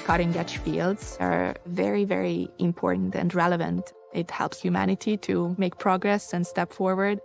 cutting-edge fields are very, very important and relevant. It helps humanity to make progress and step forward.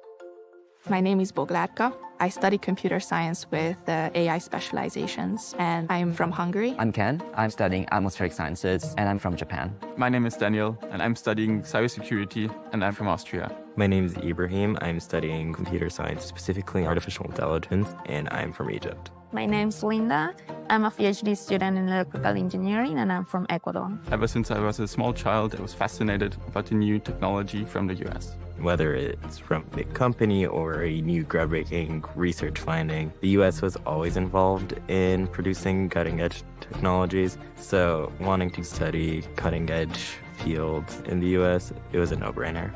My name is Boglatka. I study computer science with AI specializations, and I'm from Hungary. I'm Ken. I'm studying atmospheric sciences, and I'm from Japan. My name is Daniel, and I'm studying cybersecurity, and I'm from Austria. My name is Ibrahim. I'm studying computer science, specifically artificial intelligence, and I'm from Egypt. My name's Linda. I'm a PhD student in electrical engineering, and I'm from Ecuador. Ever since I was a small child, I was fascinated about the new technology from the US. Whether it's from a big company or a new groundbreaking research finding, the US was always involved in producing cutting-edge technologies. So wanting to study cutting-edge fields in the US, it was a no-brainer.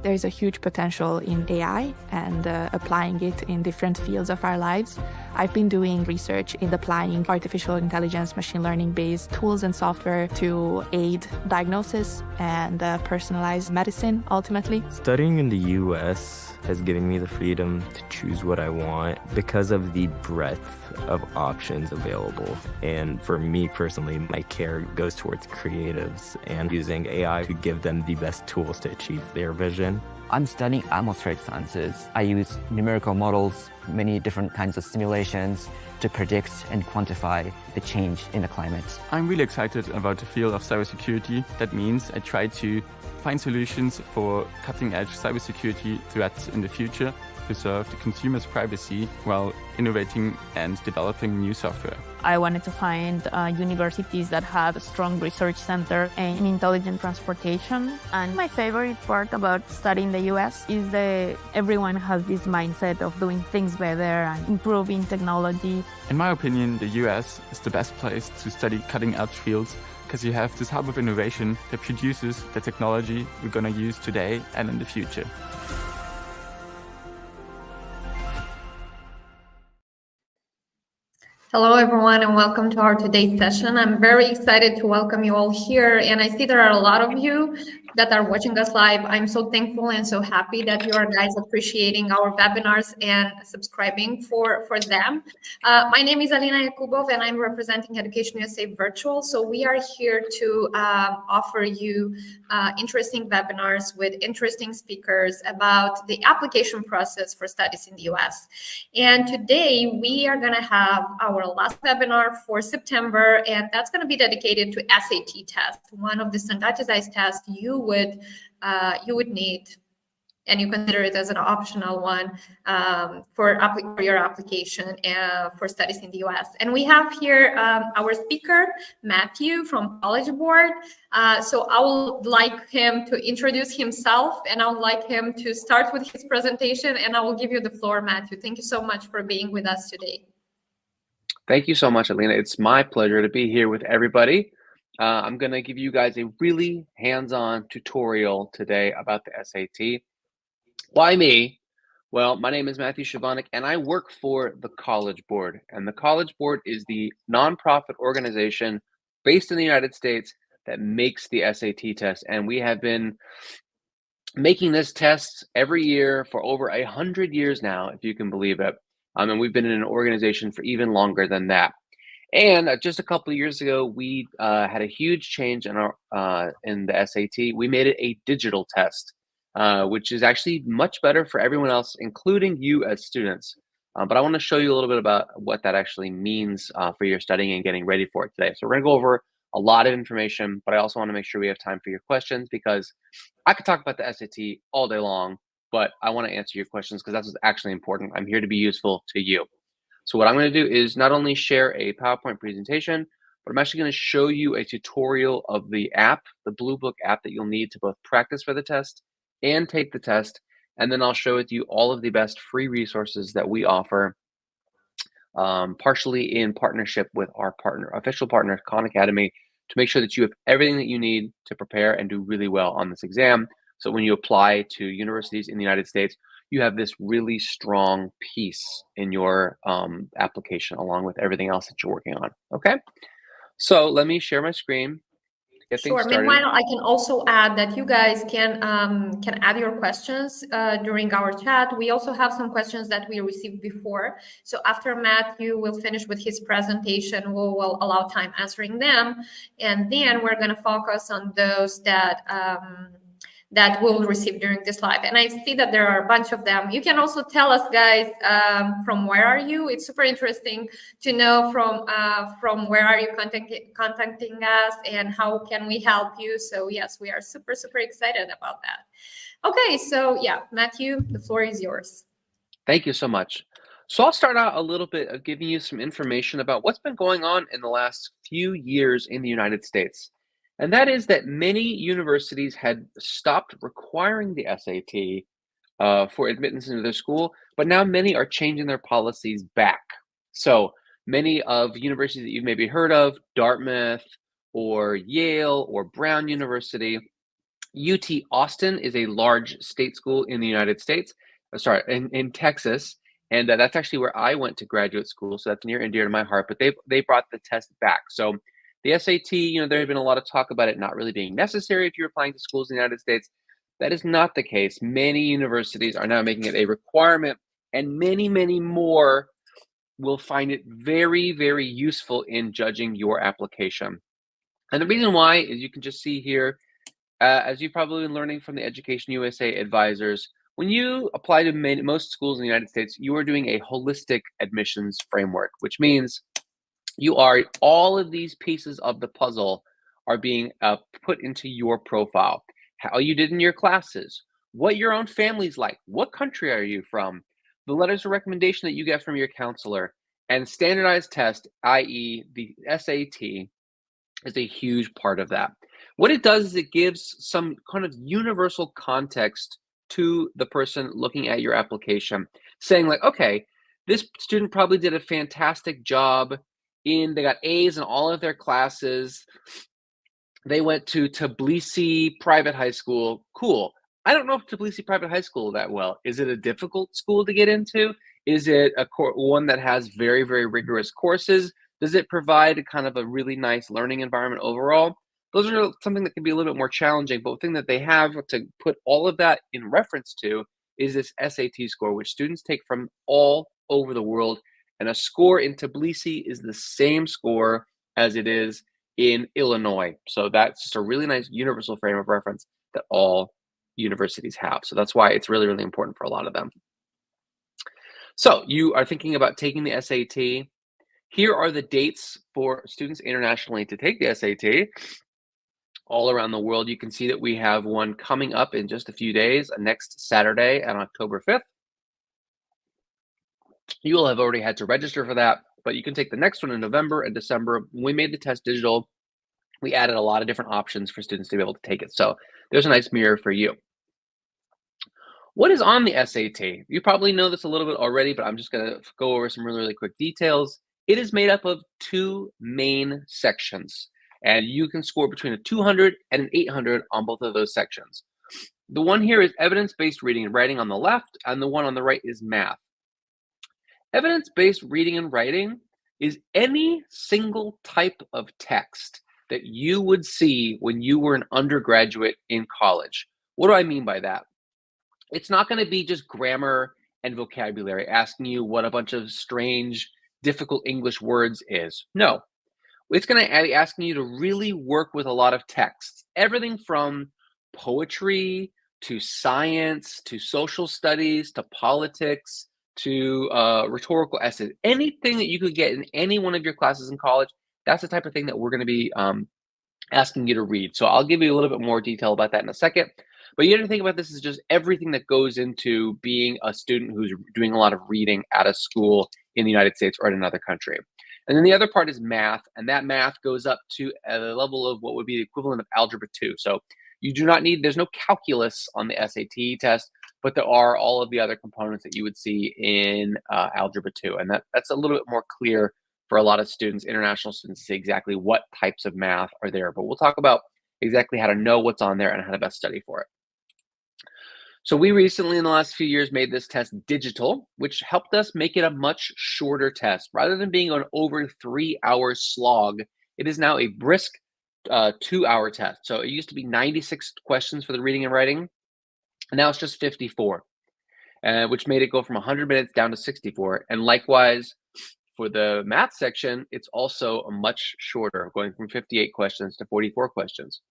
There's a huge potential in AI and applying it in different fields of our lives. I've been doing research in applying artificial intelligence, machine learning-based tools and software to aid diagnosis and personalized medicine, ultimately. Studying in the US has given me the freedom to choose what I want because of the breadth of options available. And for me personally, my care goes towards creatives and using AI to give them the best tools to achieve their vision. I'm studying atmospheric sciences. I use numerical models, many different kinds of simulations to predict and quantify the change in the climate. I'm really excited about the field of cybersecurity. That means I try to find solutions for cutting-edge cybersecurity threats in the future, preserve the consumer's privacy while innovating and developing new software. I wanted to find universities that had a strong research center in intelligent transportation. And my favorite part about studying the US is that everyone has this mindset of doing things better and improving technology. In my opinion, the US is the best place to study cutting-edge fields because you have this hub of innovation that produces the technology we're going to use today and in the future. Hello, everyone, and welcome to our today's session. I'm very excited to welcome you all here, and I see there are a lot of you that are watching us live. I'm so thankful and so happy that you are guys appreciating our webinars and subscribing for them. My name is Alina Yakubov, and I'm representing Education USA Virtual. So we are here to offer you interesting webinars with interesting speakers about the application process for studies in the US. And today we are going to have our last webinar for September, and that's going to be dedicated to SAT test, one of the standardized tests you would need, and you consider it as an optional one for your application for studies in the US. And we have here our speaker, Matthew from College Board. So I would like him to introduce himself, and I would like him to start with his presentation, and I will give you the floor, Matthew. Thank you so much for being with us today. Thank you so much, Alina. It's my pleasure to be here with everybody. I'm going to give you guys a really hands-on tutorial today about the SAT. Why me? Well, my name is Matthew Chovanec, and I work for the College Board. And the College Board is the nonprofit organization based in the United States that makes the SAT test. And we have been making this test every year for over 100 years now, if you can believe it. And we've been in an organization for even longer than that. And just a couple of years ago, we had a huge change in the SAT. We made it a digital test, which is actually much better for everyone else, including you as students. But I want to show you a little bit about what that actually means for your studying and getting ready for it today. So we're going to go over a lot of information, but I also want to make sure we have time for your questions, because I could talk about the SAT all day long, but I want to answer your questions because that's what's actually important. I'm here to be useful to you. So what I'm going to do is not only share a PowerPoint presentation, but I'm actually going to show you a tutorial of the app, the Bluebook app that you'll need to both practice for the test and take the test. And then I'll show with you all of the best free resources that we offer, partially in partnership with our official partner, Khan Academy, to make sure that you have everything that you need to prepare and do really well on this exam. So when you apply to universities in the United States, you have this really strong piece in your application, along with everything else that you're working on. Okay, so let me share my screen. get things Sure. started. Meanwhile, I can also add that you guys can add your questions during our chat. We also have some questions that we received before. So after Matthew will finish with his presentation, we will allow time answering them, and then we're going to focus on those that that we'll receive during this live. And I see that there are a bunch of them. You can also tell us, guys, from where are you? It's super interesting to know from where are you contacting us and how can we help you. So yes, we are super excited about that. Okay, so yeah, Matthew, the floor is yours. Thank you so much. So I'll start out a little bit of giving you some information about what's been going on in the last few years in the United States. And that is that many universities had stopped requiring the SAT for admittance into their school, but now many are changing their policies back. So many of universities that you've maybe heard of, Dartmouth or Yale or Brown University, UT Austin is a large state school in the United States, in Texas. And that's actually where I went to graduate school. So that's near and dear to my heart, but they brought the test back. So the SAT, there had been a lot of talk about it not really being necessary if you're applying to schools in the United States. That is not the case. Many universities are now making it a requirement, and many more will find it very useful in judging your application. And the reason why is you can just see here, as you've probably been learning from the Education USA advisors, when you apply to most schools in the United States, you are doing a holistic admissions framework, which means all of these pieces of the puzzle are being put into your profile. How you did in your classes, what your own family's like, what country are you from, the letters of recommendation that you get from your counselor, and standardized test, i.e. the SAT, is a huge part of that. What it does is it gives some kind of universal context to the person looking at your application, saying like, okay, this student probably did a fantastic job they got A's in all of their classes. They went to Tbilisi Private High School. Cool. I don't know if Tbilisi Private High School that well. Is it a difficult school to get into? Is it one that has very rigorous courses? Does it provide kind of a really nice learning environment overall? Those are something that can be a little bit more challenging, but the thing that they have to put all of that in reference to is this SAT score, which students take from all over the world. And a score in Tbilisi is the same score as it is in Illinois. So that's just a really nice universal frame of reference that all universities have. So that's why it's really important for a lot of them. So you are thinking about taking the SAT. Here are the dates for students internationally to take the SAT. All around the world, you can see that we have one coming up in just a few days, next Saturday on October 5th. You will have already had to register for that, but you can take the next one in November and December. When we made the test digital, we added a lot of different options for students to be able to take it. So there's a nice mirror for you. What is on the SAT? You probably know this a little bit already, but I'm just going to go over some really quick details. It is made up of two main sections, and you can score between a 200 and an 800 on both of those sections. The one here is evidence-based reading and writing on the left, and the one on the right is math. Evidence-based reading and writing is any single type of text that you would see when you were an undergraduate in college. What do I mean by that? It's not going to be just grammar and vocabulary asking you what a bunch of strange, difficult English words is. No, it's going to be asking you to really work with a lot of texts, everything from poetry to science to social studies to politics to rhetorical essays. Anything that you could get in any one of your classes in college, that's the type of thing that we're going to be asking you to read. So I'll give you a little bit more detail about that in a second. But you have to think about this as just everything that goes into being a student who's doing a lot of reading at a school in the United States or in another country. And then the other part is math, and that math goes up to the level of what would be the equivalent of Algebra 2. So you do not need, there's no calculus on the SAT test, but there are all of the other components that you would see in Algebra 2. And that's a little bit more clear for a lot of students, international students, to see exactly what types of math are there. But we'll talk about exactly how to know what's on there and how to best study for it. So we recently, in the last few years, made this test digital, which helped us make it a much shorter test. Rather than being an over 3-hour slog, it is now a brisk 2-hour test. So it used to be 96 questions for the reading and writing, and now it's just 54, which made it go from 100 minutes down to 64. And likewise, for the math section, it's also a much shorter, going from 58 questions to 44 questions.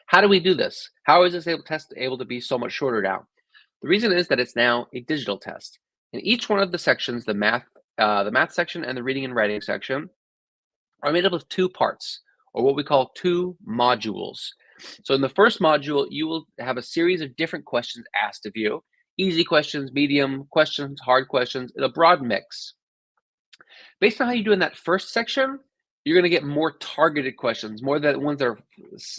How do we do this? How is this test able to be so much shorter now? The reason is that it's now a digital test. And each one of the sections, the math section and the reading and writing section, are made up of 2 parts, or what we call 2 modules. So in the first module, you will have a series of different questions asked of you. Easy questions, medium questions, hard questions, a broad mix. Based on how you do in that first section, you're going to get more targeted questions, more the ones that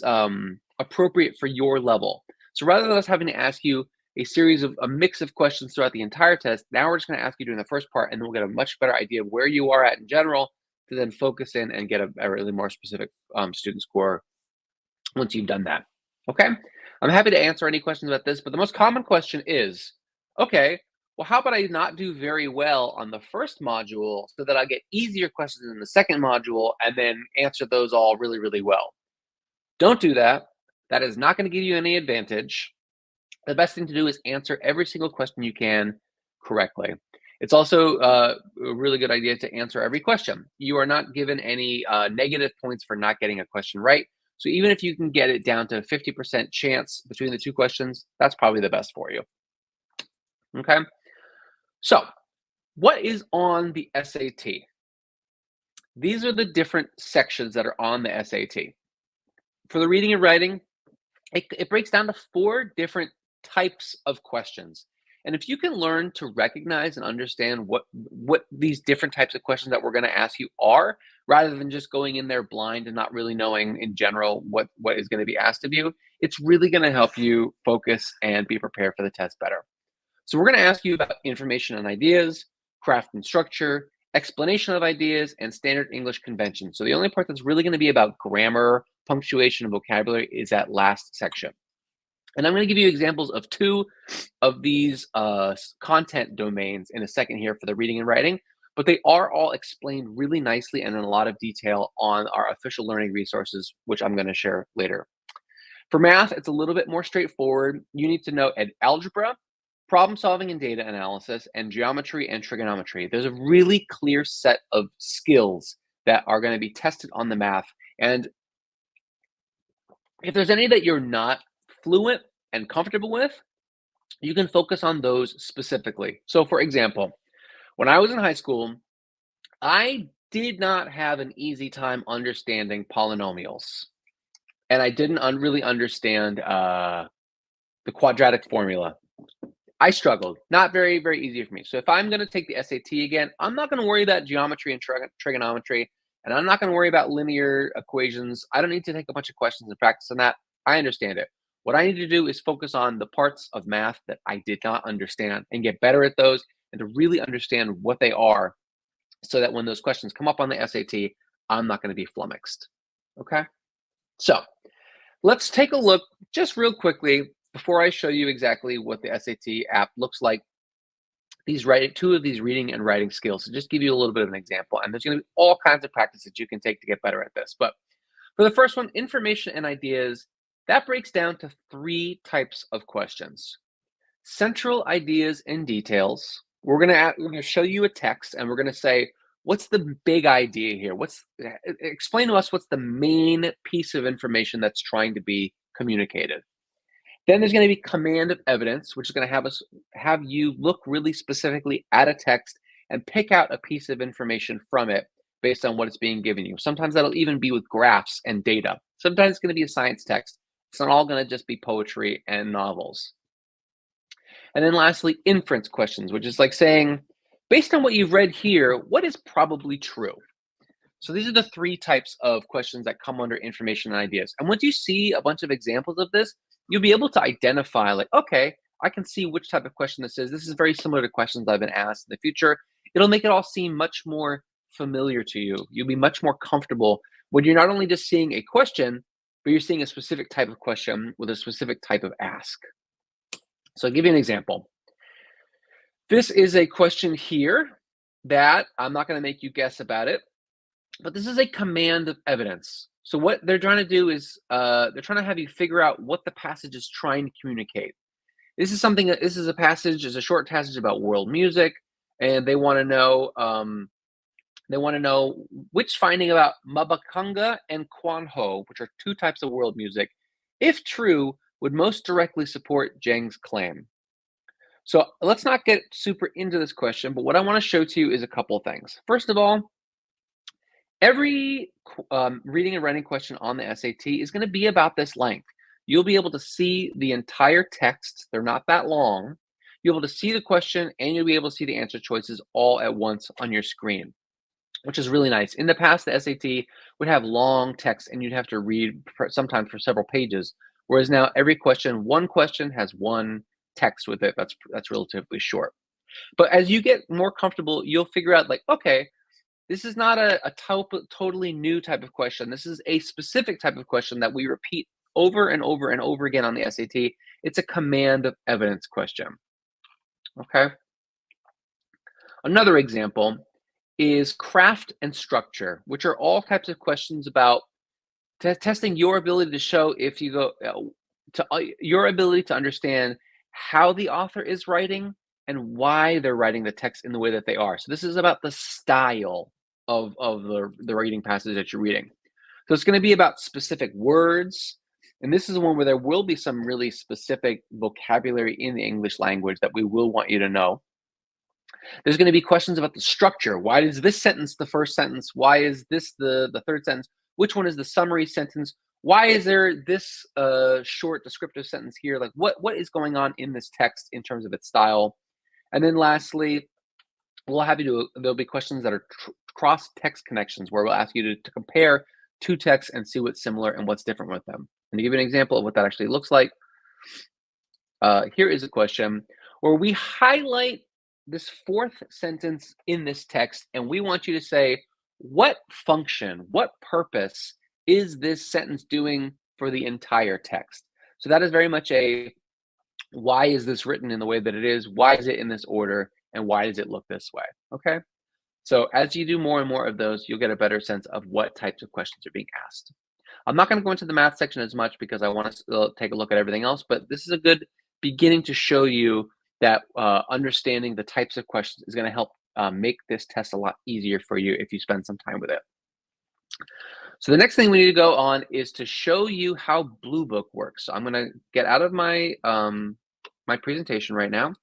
are appropriate for your level. So rather than us having to ask you a mix of questions throughout the entire test, now we're just going to ask you during the first part, and then we'll get a much better idea of where you are at in general to then focus in and get a really more specific student score once you've done that. Okay, I'm happy to answer any questions about this, but the most common question is, okay, well, how about I not do very well on the first module so that I get easier questions in the second module and then answer those all really, really well? Don't do that. That is not going to give you any advantage. The best thing to do is answer every single question you can correctly. It's also a really good idea to answer every question. You are not given any negative points for not getting a question right. So even if you can get it down to a 50% chance between the 2 questions, that's probably the best for you. Okay. So what is on the SAT? These are the different sections that are on the SAT. For the reading and writing, it breaks down to 4 different types of questions. And if you can learn to recognize and understand what these different types of questions that we're going to ask you are, rather than just going in there blind and not really knowing in general what is going to be asked of you, it's really going to help you focus and be prepared for the test better. So we're going to ask you about information and ideas, craft and structure, explanation of ideas, and standard English convention. So the only part that's really going to be about grammar, punctuation, and vocabulary is that last section. And I'm going to give you examples of 2 of these content domains in a second here for the reading and writing, but they are all explained really nicely and in a lot of detail on our official learning resources, which I'm going to share later. For math, it's a little bit more straightforward. You need to know algebra, problem solving and data analysis, and geometry and trigonometry. There's a really clear set of skills that are going to be tested on the math. And if there's any that you're not fluent and comfortable with, you can focus on those specifically. So for example, when I was in high school, I did not have an easy time understanding polynomials. And I didn't really understand the quadratic formula. I struggled. Not very, very easy for me. So if I'm going to take the SAT again, I'm not going to worry about geometry and trigonometry, and I'm not going to worry about linear equations. I don't need to take a bunch of questions and practice on that. I understand it. What I need to do is focus on the parts of math that I did not understand and get better at those and to really understand what they are so that when those questions come up on the SAT, I'm not going to be flummoxed. Okay? So let's take a look just real quickly before I show you exactly what the SAT app looks like. 2 of these reading and writing skills to just give you a little bit of an example. And there's going to be all kinds of practices you can take to get better at this. But for the first one, information and ideas, that breaks down to 3 types of questions. Central ideas and details. We're going to show you a text and we're going to say, what's the big idea here? Explain to us what's the main piece of information that's trying to be communicated. Then there's going to be command of evidence, which is going to have you look really specifically at a text and pick out a piece of information from it based on what it's being given you. Sometimes that'll even be with graphs and data. Sometimes it's going to be a science text. It's not all going to just be poetry and novels. And then lastly, inference questions, which is like saying, based on what you've read here, what is probably true? So these are the 3 types of questions that come under information and ideas. And once you see a bunch of examples of this, you'll be able to identify like, okay, I can see which type of question this is. This is very similar to questions I've been asked in the future. It'll make it all seem much more familiar to you. You'll be much more comfortable when you're not only just seeing a question, but you're seeing a specific type of question with a specific type of ask. So I'll give you an example. This is a question here that I'm not going to make you guess about it, but this is a command of evidence. So what they're trying to do is they're trying to have you figure out what the passage is trying to communicate. This is a passage, is a short passage about world music, and they want to know which finding about Mabakanga and Kwanho, which are two types of world music, if true, would most directly support Zhang's claim. So let's not get super into this question, but what I want to show to you is a couple of things. First of all, every reading and writing question on the SAT is going to be about this length. You'll be able to see the entire text. They're not that long. You'll be able to see the question, and you'll be able to see the answer choices all at once on your screen, which is really nice. In the past, the SAT would have long text, and you'd have to read sometimes for several pages, whereas now every question, one question has one text with it that's relatively short. But as you get more comfortable, you'll figure out, like, okay, this is not a totally new type of question. This is a specific type of question that we repeat over and over and over again on the SAT. It's a command of evidence question. Okay. Another example is craft and structure, which are all types of questions about testing your ability to show if you go your ability to understand how the author is writing and why they're writing the text in the way that they are. So this is about the style of the reading passage that you're reading. So it's going to be about specific words, and this is one where there will be some really specific vocabulary in the English language that we will want you to know. There's going to be questions about the structure. Why is this sentence the first sentence? Why is this the third sentence? Which one is the summary sentence? Why is there this short descriptive sentence here? Like, what is going on in this text in terms of its style? And then lastly, there'll be questions that are cross-text connections, where we'll ask you to compare two texts and see what's similar and what's different with them. And to give you an example of what that actually looks like, here is a question where we highlight this fourth sentence in this text, and we want you to say, what function, what purpose is this sentence doing for the entire text? So that is very much a, why is this written in the way that it is? Why is it in this order? And why does it look this way? Okay. So as you do more and more of those, you'll get a better sense of what types of questions are being asked. I'm not going to go into the math section as much because I want to take a look at everything else, but this is a good beginning to show you that understanding the types of questions is going to help make this test a lot easier for you if you spend some time with it. So the next thing we need to go on is to show you how Bluebook works. So I'm going to get out of my my presentation right now,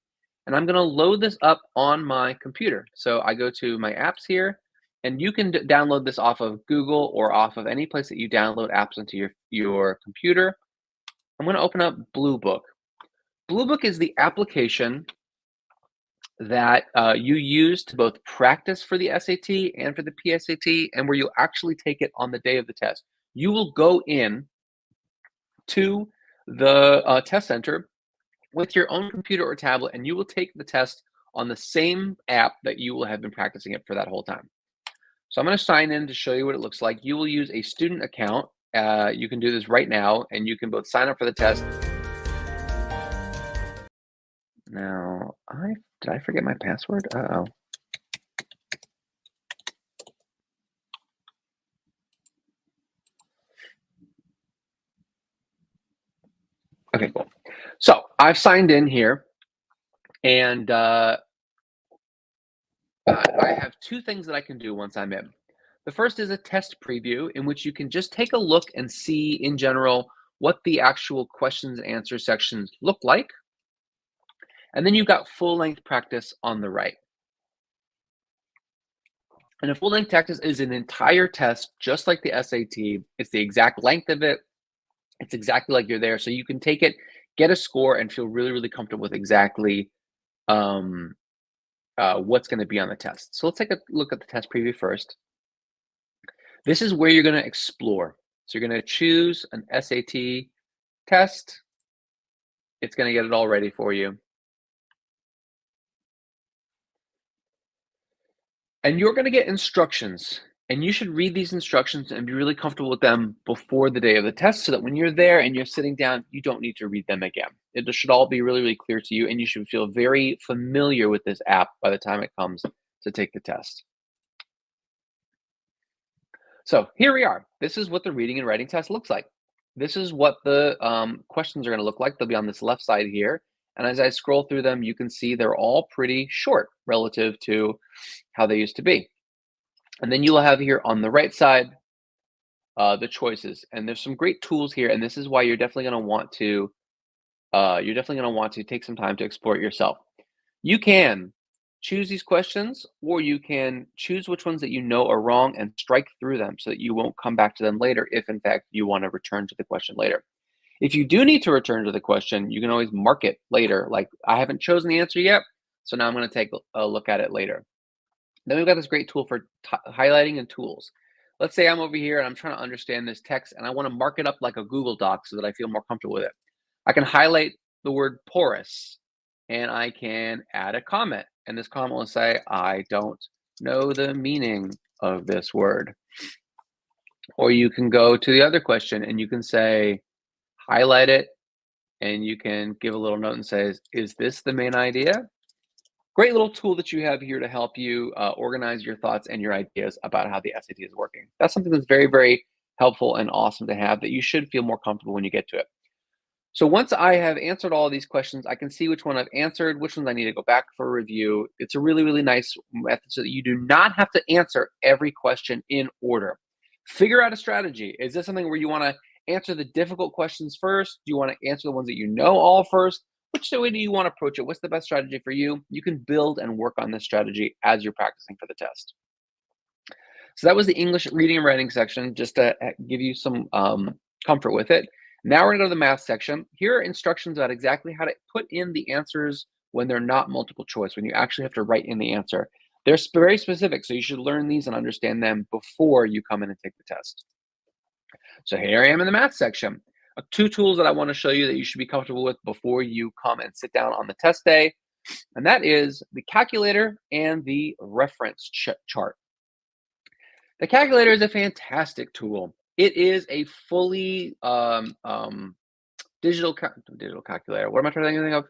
and I'm going to load this up on my computer. So I go to my apps here, and you can download this off of Google or off of any place that you download apps into your computer. I'm going to open up Bluebook. Bluebook is the application that you use to both practice for the SAT and for the PSAT, and where you'll actually take it on the day of the test. You will go in to the test center with your own computer or tablet, and you will take the test on the same app that you will have been practicing it for that whole time. So I'm going to sign in to show you what it looks like. You will use a student account. You can do this right now, and you can both sign up for the test. Now, did I forget my password? Uh-oh. Okay, cool. So I've signed in here, and I have two things that I can do once I'm in. The first is a test preview, in which you can just take a look and see in general what the actual questions and answer sections look like. And then you've got full-length practice on the right. And a full-length practice is an entire test, just like the SAT. It's the exact length of it. It's exactly like you're there. So you can take it, get a score, and feel really, really comfortable with exactly what's going to be on the test. So let's take a look at the test preview first. This is where you're going to explore. So you're going to choose an SAT test. It's going to get it all ready for you. And you're going to get instructions, and you should read these instructions and be really comfortable with them before the day of the test, so that when you're there and you're sitting down, you don't need to read them again. It should all be really, really clear to you, and you should feel very familiar with this app by the time it comes to take the test. So here we are. This is what the reading and writing test looks like. This is what the questions are going to look like. They'll be on this left side here. And as I scroll through them, you can see they're all pretty short relative to how they used to be. And then you will have here on the right side the choices. And there's some great tools here. And this is why you're definitely going to want to take some time to explore it yourself. You can choose these questions, or you can choose which ones that you know are wrong and strike through them so that you won't come back to them later if in fact you want to return to the question later. If you do need to return to the question, you can always mark it later. Like, I haven't chosen the answer yet, so now I'm going to take a look at it later. Then we've got this great tool for highlighting and tools. Let's say I'm over here and I'm trying to understand this text and I want to mark it up like a Google Doc so that I feel more comfortable with it. I can highlight the word porous and I can add a comment. And this comment will say, I don't know the meaning of this word. Or you can go to the other question and you can say, highlight it, and you can give a little note and say, is this the main idea? Great little tool that you have here to help you organize your thoughts and your ideas about how the SAT is working. That's something that's very, very helpful and awesome to have, that you should feel more comfortable when you get to it. So once I have answered all of these questions, I can see which one I've answered, which ones I need to go back for a review. It's a really, really nice method so that you do not have to answer every question in order. Figure out a strategy. Is this something where you want to answer the difficult questions first? Do you want to answer the ones that you know all first? Which way do you want to approach it? What's the best strategy for you? You can build and work on this strategy as you're practicing for the test. So that was the English reading and writing section, just to give you some comfort with it. Now we're going to go to the math section. Here are instructions about exactly how to put in the answers when they're not multiple choice, when you actually have to write in the answer. They're very specific, so you should learn these and understand them before you come in and take the test. So here I am in the math section. Two tools that I want to show you that you should be comfortable with before you come and sit down on the test day, and that is the calculator and the reference chart. The calculator is a fantastic tool. It is a fully digital calculator. What am I trying to think of?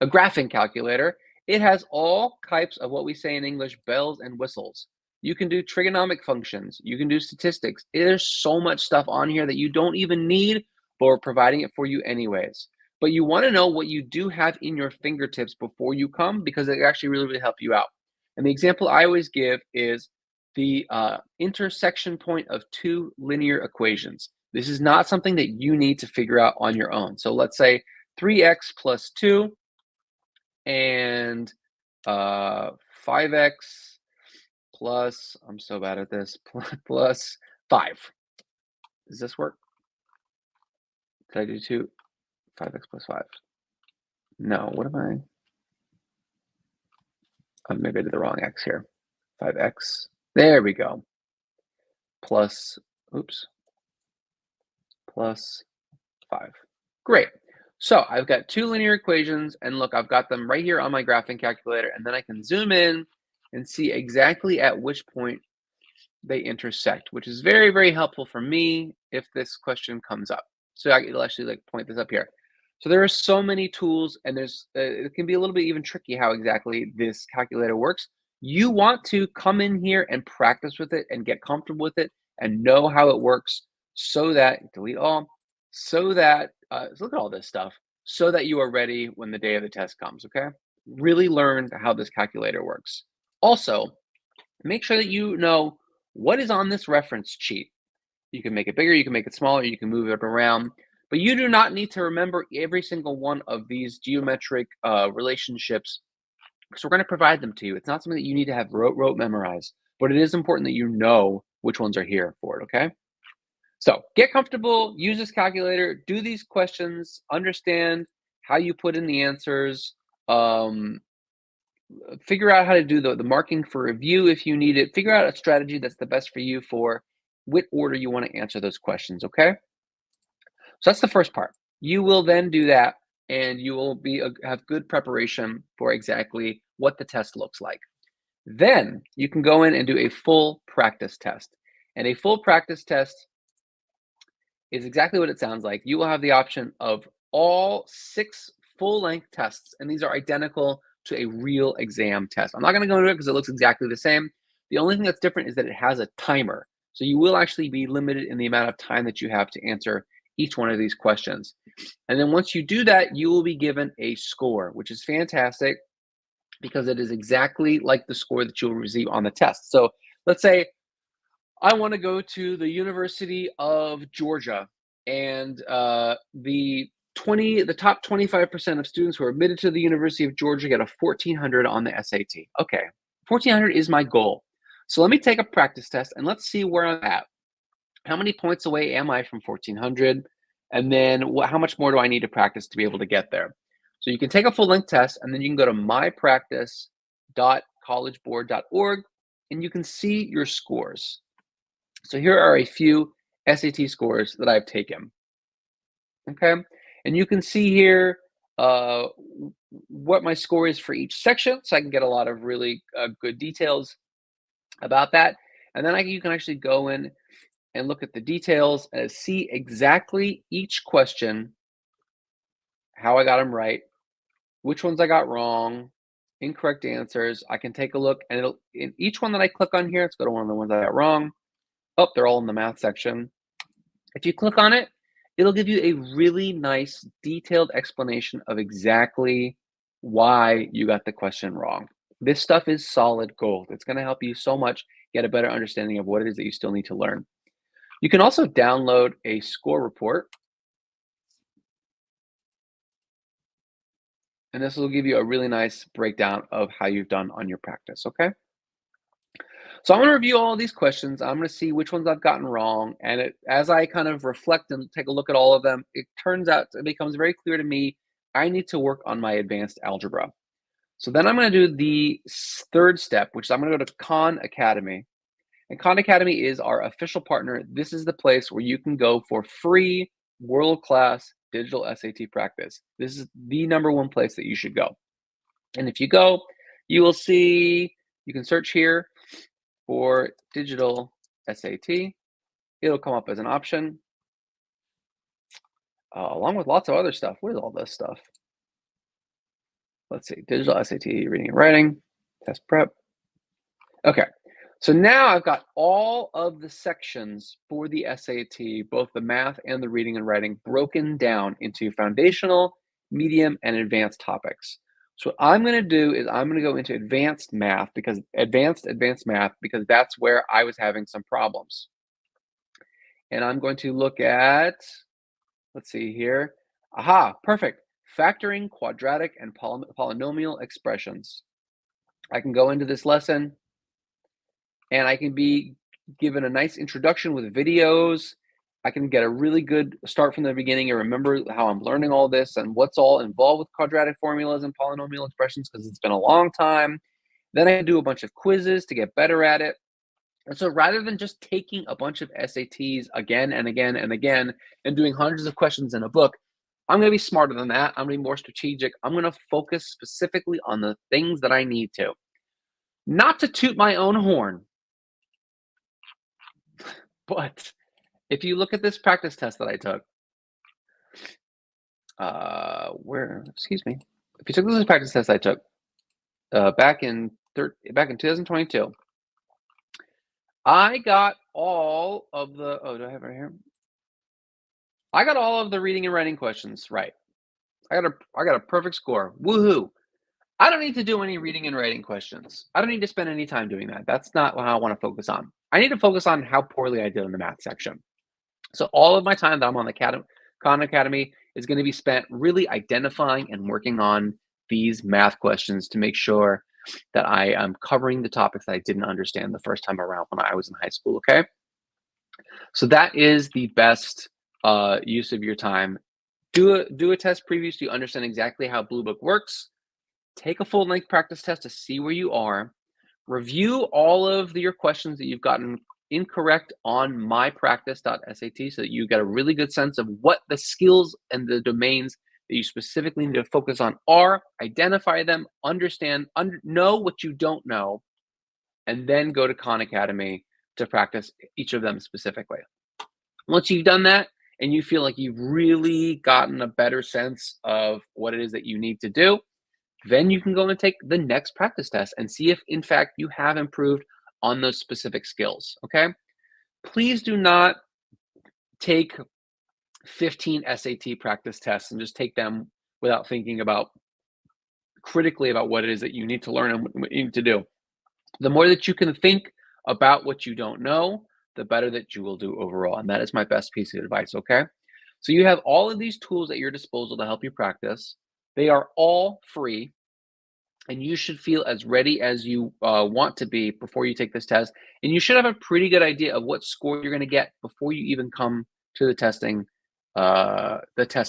A graphing calculator. It has all types of what we say in English, bells and whistles. You can do trigonomic functions. You can do statistics. There's so much stuff on here that you don't even need, but we're providing it for you anyways. But you want to know what you do have in your fingertips before you come, because it actually really, really help you out. And the example I always give is the intersection point of two linear equations. This is not something that you need to figure out on your own. So let's say 3x plus 2 and 5x plus, I'm so bad at this, plus 5. Does this work? Did I do 2? 5x plus 5. No, what am I? Oh, maybe I did the wrong x here. 5x. There we go. Plus, oops, plus 5. Great. So I've got two linear equations, and look, I've got them right here on my graphing calculator, and then I can zoom in and see exactly at which point they intersect, which is very, very helpful for me if this question comes up. So I'll actually point this up here. So there are so many tools, and there's it can be a little bit even tricky how exactly this calculator works. You want to come in here and practice with it and get comfortable with it and know how it works, so that, delete all, so that, look at all this stuff, so that you are ready when the day of the test comes, okay? Really learn how this calculator works. Also, make sure that you know what is on this reference sheet. You can make it bigger, you can make it smaller, you can move it around, but you do not need to remember every single one of these geometric relationships, because we're going to provide them to you. It's not something that you need to have rote memorized, but it is important that you know which ones are here for it, okay? So get comfortable, use this calculator, do these questions, understand how you put in the answers, figure out how to do the marking for review if you need it, figure out a strategy that's the best for you for what order you want to answer those questions, okay? So that's the first part. You will then do that, and you will have good preparation for exactly what the test looks like. Then you can go in and do a full practice test. And a full practice test is exactly what it sounds like. You will have the option of all 6 full-length tests, and these are identical to a real exam test. I'm not going to go into it because it looks exactly the same. The only thing that's different is that it has a timer. So you will actually be limited in the amount of time that you have to answer each one of these questions. And then once you do that, you will be given a score, which is fantastic because it is exactly like the score that you'll receive on the test. So let's say I want to go to the University of Georgia, and the top 25% of students who are admitted to the University of Georgia get a 1400 on the SAT. Okay, 1400 is my goal. So let me take a practice test and let's see where I'm at. How many points away am I from 1400? And then how much more do I need to practice to be able to get there? So you can take a full-length test, and then you can go to mypractice.collegeboard.org, and you can see your scores. So here are a few SAT scores that I've taken. Okay, and you can see here what my score is for each section, so I can get a lot of really good details about that. And then you can actually go in and look at the details and see exactly each question, how I got them right, which ones I got wrong, incorrect answers. I can take a look, and in each one that I click on here, let's go to one of the ones I got wrong. Oh, they're all in the math section. If you click on it, it'll give you a really nice detailed explanation of exactly why you got the question wrong. This stuff is solid gold. It's going to help you so much get a better understanding of what it is that you still need to learn. You can also download a score report, and this will give you a really nice breakdown of how you've done on your practice, okay? So I'm going to review all of these questions. I'm going to see which ones I've gotten wrong. And as I kind of reflect and take a look at all of them, it becomes very clear to me, I need to work on my advanced algebra. So then I'm going to do the third step, which is I'm going to go to Khan Academy. And Khan Academy is our official partner. This is the place where you can go for free, world-class digital SAT practice. This is the #1 place that you should go. And if you go, you will see, you can search here for digital SAT. It'll come up as an option, along with lots of other stuff. What is all this stuff? Let's see, digital SAT, reading and writing, test prep. Okay, so now I've got all of the sections for the SAT, both the math and the reading and writing, broken down into foundational, medium, and advanced topics. So what I'm going to do is I'm going to go into advanced math, because advanced math, because that's where I was having some problems. And I'm going to look at, let's see here. Aha, perfect. Factoring quadratic and polynomial expressions. I can go into this lesson and I can be given a nice introduction with videos. I can get a really good start from the beginning and remember how I'm learning all this and what's all involved with quadratic formulas and polynomial expressions, because it's been a long time. Then I can do a bunch of quizzes to get better at it. And so rather than just taking a bunch of SATs again and again and again and doing hundreds of questions in a book, I'm going to be smarter than that. I'm going to be more strategic. I'm going to focus specifically on the things that I need to. Not to toot my own horn, but if you look at this practice test that I took, if you took this practice test I took back in 2022, I got all of the, do I have it right here? I got all of the reading and writing questions right. I got a perfect score. Woohoo! I don't need to do any reading and writing questions. I don't need to spend any time doing that. That's not what I want to focus on. I need to focus on how poorly I did in the math section. So all of my time that I'm on the Khan Academy is going to be spent really identifying and working on these math questions to make sure that I am covering the topics that I didn't understand the first time around when I was in high school, okay? So that is the best use of your time. Do a test preview so you understand exactly how Bluebook works. Take a full-length practice test to see where you are. Review all of your questions that you've gotten incorrect on mypractice.sat so that you get a really good sense of what the skills and the domains that you specifically need to focus on are. Identify them, understand, know what you don't know, and then go to Khan Academy to practice each of them specifically. Once you've done that and you feel like you've really gotten a better sense of what it is that you need to do, then you can go and take the next practice test and see if, in fact, you have improved on those specific skills, okay? please do not take 15 SAT practice tests and just take them without thinking critically about what it is that you need to learn and what you need to do. The more that you can think about what you don't know, the better that you will do overall. And that is my best piece of advice, okay? So you have all of these tools at your disposal to help you practice. They are all free, and you should feel as ready as you want to be before you take this test. And you should have a pretty good idea of what score you're going to get before you even come to the test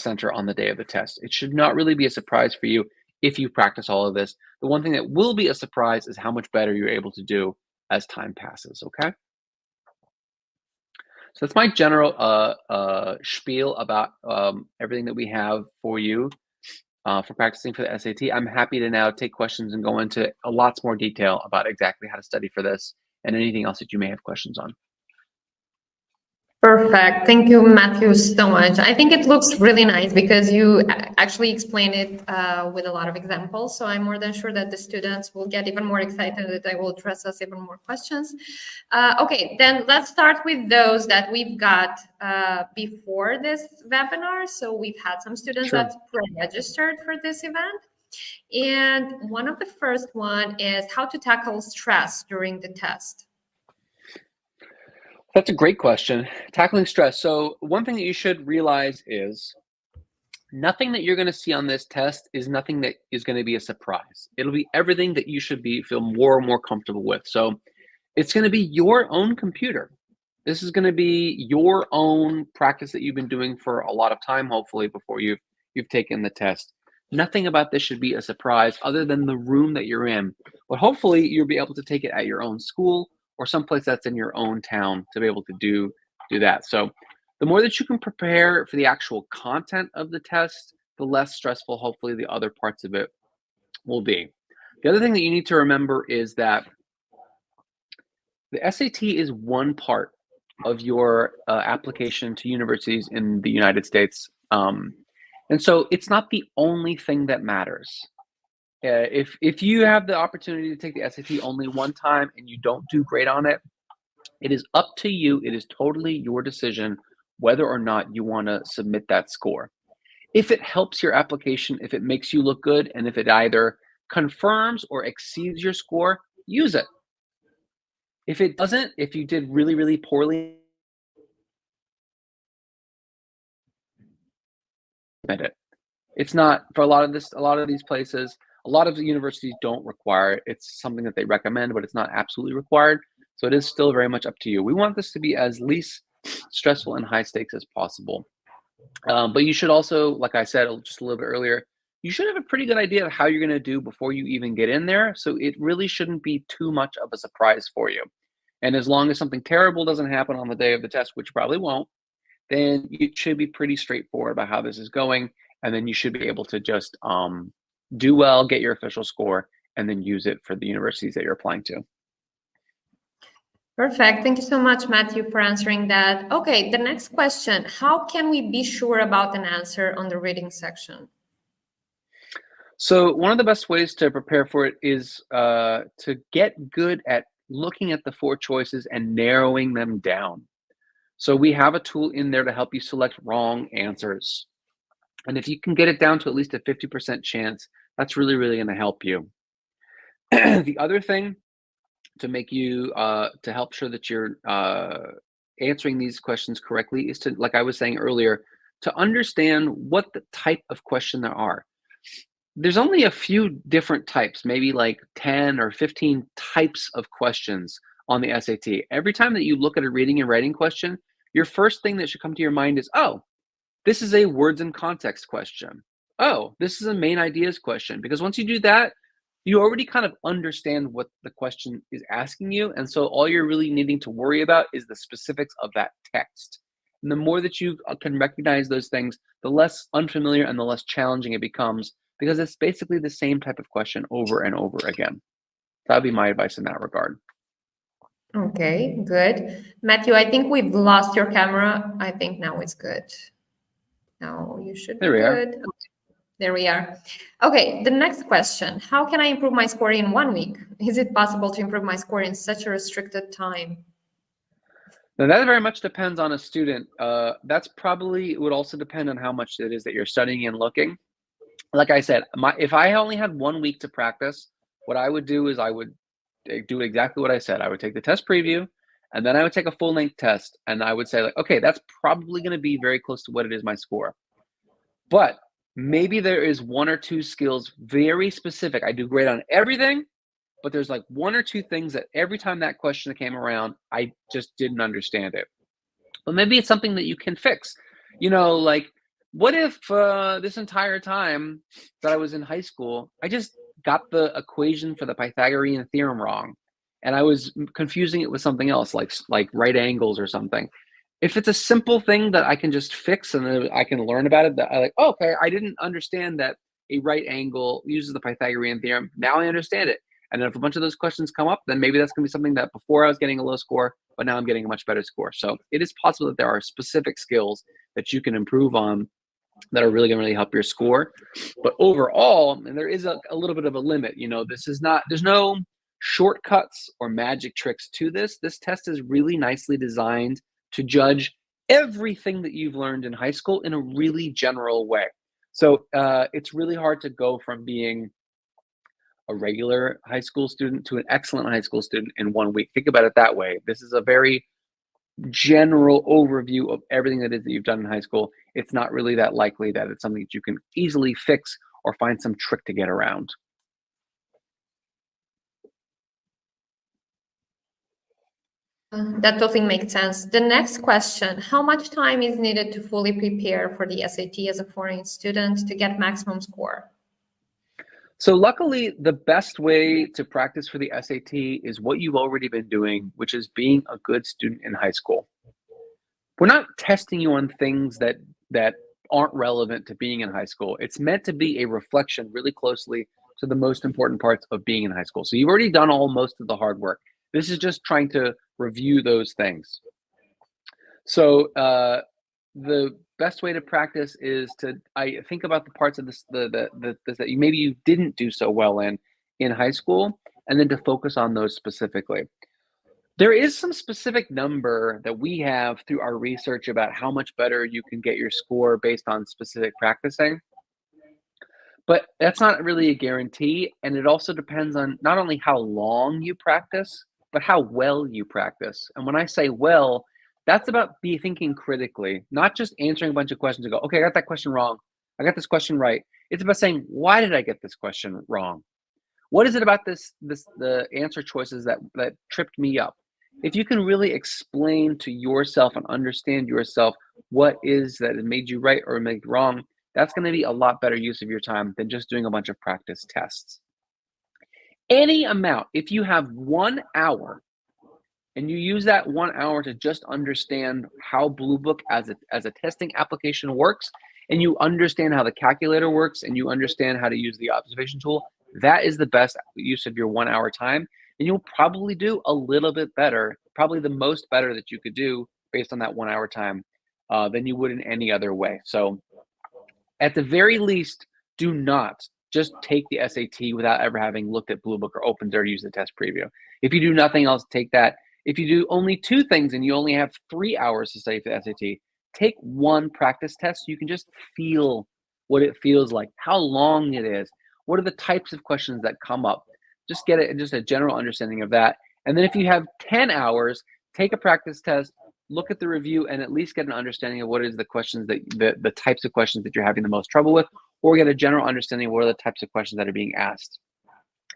center on the day of the test. It should not really be a surprise for you if you practice all of this. The one thing that will be a surprise is how much better you're able to do as time passes, okay? So that's my general spiel about everything that we have for you for practicing for the SAT. I'm happy to now take questions and go into lots more detail about exactly how to study for this and anything else that you may have questions on. Perfect. Thank you, Matthew, so much. I think it looks really nice because you actually explain it with a lot of examples. So I'm more than sure that the students will get even more excited, that they will address us even more questions. Okay, then let's start with those that we've got before this webinar. So we've had some students Sure. that pre-registered for this event. And one of the first one is how to tackle stress during the test. That's a great question. Tackling stress. So one thing that you should realize is nothing that you're going to see on this test is nothing that is going to be a surprise. It'll be everything that you should feel more and more comfortable with. So it's going to be your own computer. This is going to be your own practice that you've been doing for a lot of time, hopefully, before you've taken the test. Nothing about this should be a surprise other than the room that you're in. But hopefully you'll be able to take it at your own school or someplace that's in your own town to be able to do that. So the more that you can prepare for the actual content of the test, the less stressful, hopefully, the other parts of it will be. The other thing that you need to remember is that the SAT is one part of your application to universities in the United States. And so it's not the only thing that matters. If you have the opportunity to take the SAT only one time and you don't do great on it, it is up to you. It is totally your decision whether or not you want to submit that score. If it helps your application, if it makes you look good, and if it either confirms or exceeds your score, use it. If it doesn't, if you did really, really poorly, submit it. It's not for a lot of these places. A lot of the universities don't require it. It's something that they recommend, but it's not absolutely required. So it is still very much up to you. We want this to be as least stressful and high stakes as possible. But you should also, like I said just a little bit earlier, you should have a pretty good idea of how you're going to do before you even get in there. So it really shouldn't be too much of a surprise for you. And as long as something terrible doesn't happen on the day of the test, which probably won't, then it should be pretty straightforward about how this is going. And then you should be able to just do well, get your official score, and then use it for the universities that you're applying to. Perfect. Thank you so much, Matthew, for answering that. Okay, the next question. How can we be sure about an answer on the reading section? So one of the best ways to prepare for it is to get good at looking at the 4 choices and narrowing them down. So we have a tool in there to help you select wrong answers. And if you can get it down to at least a 50% chance, that's really, really going to help you. The other thing to make you, to help sure that you're answering these questions correctly is to, like I was saying earlier, to understand what the type of question there are. There's only a few different types, maybe like 10 or 15 types of questions on the SAT. Every time that you look at a reading and writing question, your first thing that should come to your mind is, oh, this is a words and context question. Oh, this is a main ideas question. Because once you do that, you already kind of understand what the question is asking you. And so all you're really needing to worry about is the specifics of that text. And the more that you can recognize those things, the less unfamiliar and the less challenging it becomes, because it's basically the same type of question over and over again. That would be my advice in that regard. Okay, good. Matthew, I think we've lost your camera. I think now it's good. Now you should be good. Okay, there we are. Okay, the next question. How can I improve my score in 1 week? Is it possible to improve my score in such a restricted time? Now that very much depends on a student. That's probably, it would also depend on how much it is that you're studying and looking. Like I said, if I only had 1 week to practice, what I would do is I would do exactly what I said. I would take the test preview, and then I would take a full-length test, and I would say, like, okay, that's probably going to be very close to what it is my score. But maybe there is 1 or 2 skills very specific. I do great on everything, but there's like 1 or 2 things that every time that question came around, I just didn't understand it. But maybe it's something that you can fix. Like, what if this entire time that I was in high school, I just got the equation for the Pythagorean theorem wrong, and I was confusing it with something else, like right angles or something. If it's a simple thing that I can just fix and then I can learn about it, that I like, oh, okay, I didn't understand that a right angle uses the Pythagorean theorem. Now I understand it. And then if a bunch of those questions come up, then maybe that's going to be something that before I was getting a low score, but now I'm getting a much better score. So it is possible that there are specific skills that you can improve on that are really going to really help your score. But overall, and there is a little bit of a limit, there's no shortcuts or magic tricks to this. This test is really nicely designed to judge everything that you've learned in high school in a really general way. So it's really hard to go from being a regular high school student to an excellent high school student in 1 week. Think about it that way. This is a very general overview of everything that is that you've done in high school. It's not really that likely that it's something that you can easily fix or find some trick to get around. That totally makes sense. The next question, how much time is needed to fully prepare for the SAT as a foreign student to get maximum score? So luckily, the best way to practice for the SAT is what you've already been doing, which is being a good student in high school. We're not testing you on things that aren't relevant to being in high school. It's meant to be a reflection really closely to the most important parts of being in high school. So you've already done most of the hard work. This is just trying to review those things. So the best way to practice is I think about the parts of this that maybe you didn't do so well in high school, and then to focus on those specifically. There is some specific number that we have through our research about how much better you can get your score based on specific practicing. But that's not really a guarantee, and it also depends on not only how long you practice, but how well you practice. And when I say well, that's about thinking critically, not just answering a bunch of questions and go, okay, I got that question wrong. I got this question right. It's about saying, why did I get this question wrong? What is it about the answer choices that tripped me up? If you can really explain to yourself and understand yourself what is that it made you right or made you wrong, that's going to be a lot better use of your time than just doing a bunch of practice tests. Any amount, if you have 1 hour and you use that 1 hour to just understand how Bluebook as a testing application works, and you understand how the calculator works, and you understand how to use the observation tool, that is the best use of your 1 hour time. And you'll probably do a little bit better, probably the most better that you could do based on that 1 hour time than you would in any other way. So at the very least, do not just take the SAT without ever having looked at Bluebook or opened it or used the test preview. If you do nothing else, take that. If you do only 2 things and you only have 3 hours to study for the SAT, take 1 practice test so you can just feel what it feels like, how long it is, what are the types of questions that come up. Just get just a general understanding of that. And then if you have 10 hours, take a practice test, look at the review, and at least get an understanding of what is the questions the types of questions that you're having the most trouble with, or get a general understanding of what are the types of questions that are being asked.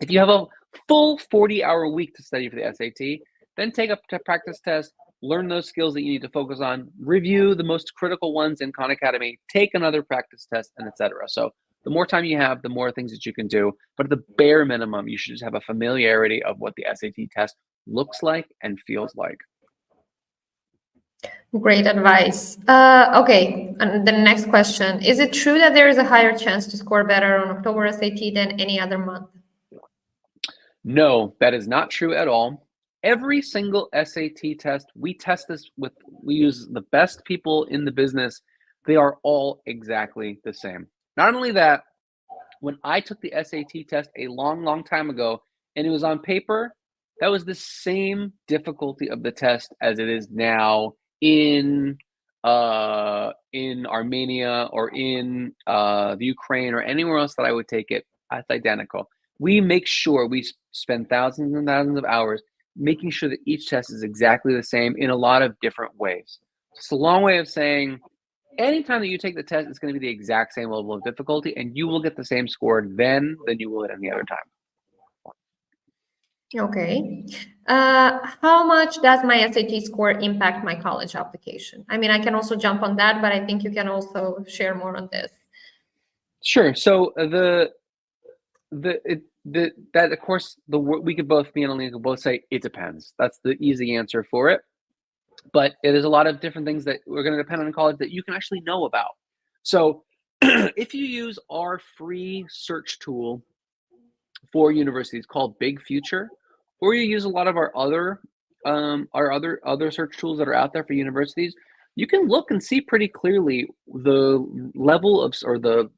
If you have a full 40-hour week to study for the SAT, then take a practice test, learn those skills that you need to focus on, review the most critical ones in Khan Academy, take another practice test, and etc. So the more time you have, the more things that you can do. But at the bare minimum, you should just have a familiarity of what the SAT test looks like and feels like. Great advice. Okay, and the next question. Is it true that there is a higher chance to score better on October SAT than any other month? No, that is not true at all. Every single SAT test, we use the best people in the business. They are all exactly the same. Not only that, when I took the SAT test a long, long time ago, and it was on paper, that was the same difficulty of the test as it is now in Armenia or in the Ukraine or anywhere else that I would take it. It's identical. We make sure we spend thousands and thousands of hours making sure that each test is exactly the same in a lot of different ways. It's a long way of saying anytime that you take the test, it's going to be the exact same level of difficulty, and you will get the same score then than you will at any other time. Okay. How much does my SAT score impact my college application? I mean, I can also jump on that, but I think you can also share more on this. Sure. So that of course we could both, me and Alina could both say it depends. That's the easy answer for it. But there's a lot of different things that are going to depend on college that you can actually know about. So if you use our free search tool for universities called Big Future, or you use a lot of our other search tools that are out there for universities, you can look and see pretty clearly the level of, or the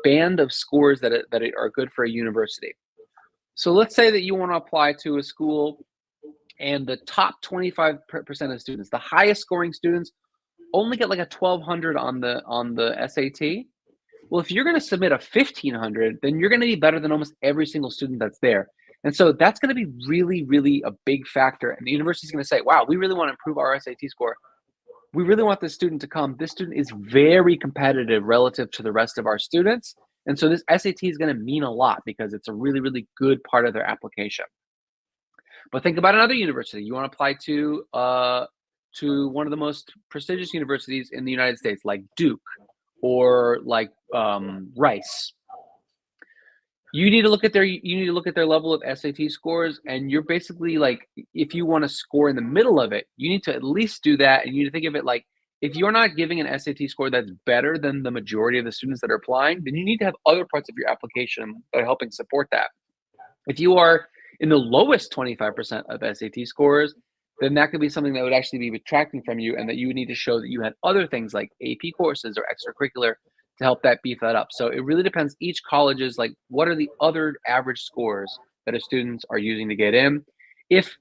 band of scores that are good for a university. So let's say that you want to apply to a school and the top 25% of students, the highest scoring students, only get like a 1200 on the SAT. Well, if you're going to submit a 1500, then you're going to be better than almost every single student that's there. And so that's going to be really, really a big factor. And the university is going to say, wow, we really want to improve our SAT score. We really want this student to come. This student is very competitive relative to the rest of our students. And so this SAT is going to mean a lot because it's a really, really good part of their application. But think about another university. You want to apply to one of the most prestigious universities in the United States, like Duke or like Rice. You need to look at their level of SAT scores, and you're basically like, if you want to score in the middle of it, you need to at least do that. And you need to think of it like, if you're not giving an SAT score that's better than the majority of the students that are applying, then you need to have other parts of your application that are helping support that. If you are in the lowest 25% of SAT scores, then that could be something that would actually be detracting from you, and that you would need to show that you had other things like AP courses or extracurricular to help that beef that up. So it really depends. Each college is like, what are the other average scores that our students are using to get in? If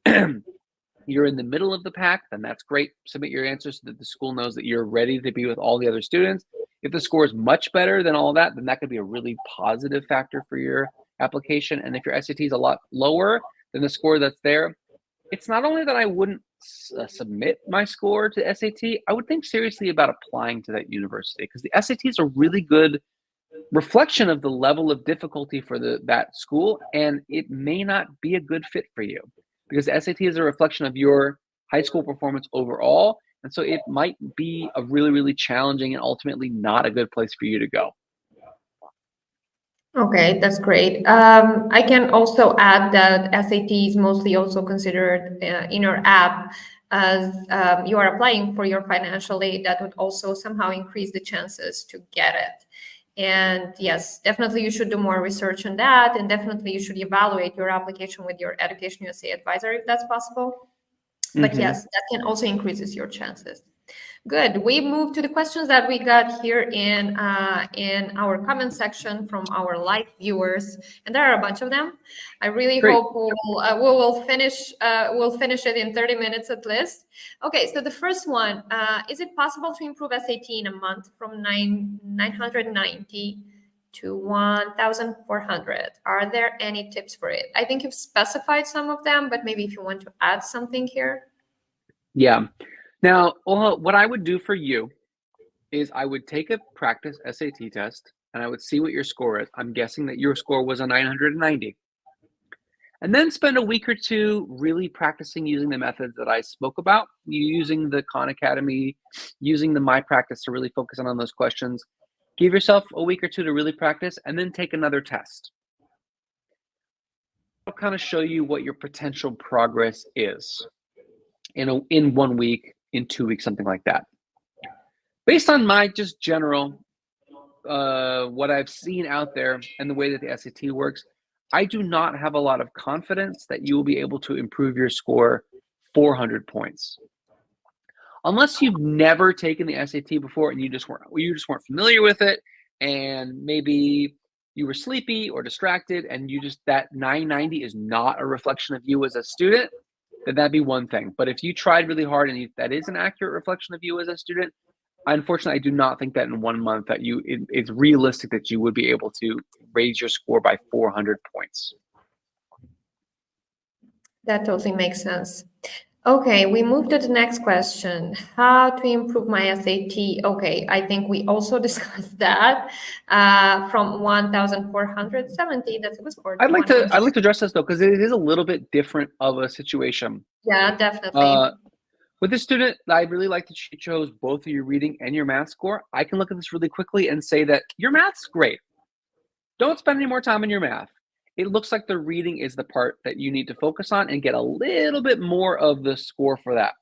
you're in the middle of the pack, then that's great. Submit your answers so that the school knows that you're ready to be with all the other students. If the score is much better than all that, then that could be a really positive factor for your application. And if your SAT is a lot lower than the score that's there, it's not only that I wouldn't submit my score to SAT, I would think seriously about applying to that university, because the SAT is a really good reflection of the level of difficulty for that school, and it may not be a good fit for you, because the SAT is a reflection of your high school performance overall, and so it might be a really, really challenging and ultimately not a good place for you to go. Okay, that's great. I can also add that SAT is mostly also considered in your app as you are applying for your financial aid. That would also somehow increase the chances to get it. And yes, definitely you should do more research on that, and definitely you should evaluate your application with your Education USA advisor if that's possible. But yes, that can also increases your chances. Good. We move to the questions that we got here in our comment section from our live viewers, and there are a bunch of them. I really hope we'll finish it in 30 minutes at least. Okay, so the first one: is it possible to improve SAT in a month from 990 to 1,400? Are there any tips for it? I think you've specified some of them, but maybe if you want to add something here. Yeah. Now, what I would do for you is I would take a practice SAT test and I would see what your score is. I'm guessing that your score was a 990. And then spend a week or two really practicing using the methods that I spoke about, using the Khan Academy, using the My Practice to really focus on those questions. Give yourself a week or two to really practice, and then take another test. I'll kind of show you what your potential progress is in 1 week, in 2 weeks, something like that. Based on my just general, what I've seen out there and the way that the SAT works, I do not have a lot of confidence that you will be able to improve your score 400 points. Unless you've never taken the SAT before and you just weren't familiar with it, and maybe you were sleepy or distracted and you just, that 990 is not a reflection of you as a student, then that'd be one thing. But if you tried really hard and that is an accurate reflection of you as a student, unfortunately, I do not think that in 1 month that it's realistic that you would be able to raise your score by 400 points. That totally makes sense. Okay, we move to the next question. How to improve my SAT? Okay, I think we also discussed that. From 1,470, that's a good score. I'd like to address this though, because it is a little bit different of a situation. Yeah, definitely. With this student, I really like that she chose both of your reading and your math score. I can look at this really quickly and say that your math's great. Don't spend any more time on your math. It looks like the reading is the part that you need to focus on and get a little bit more of the score for that.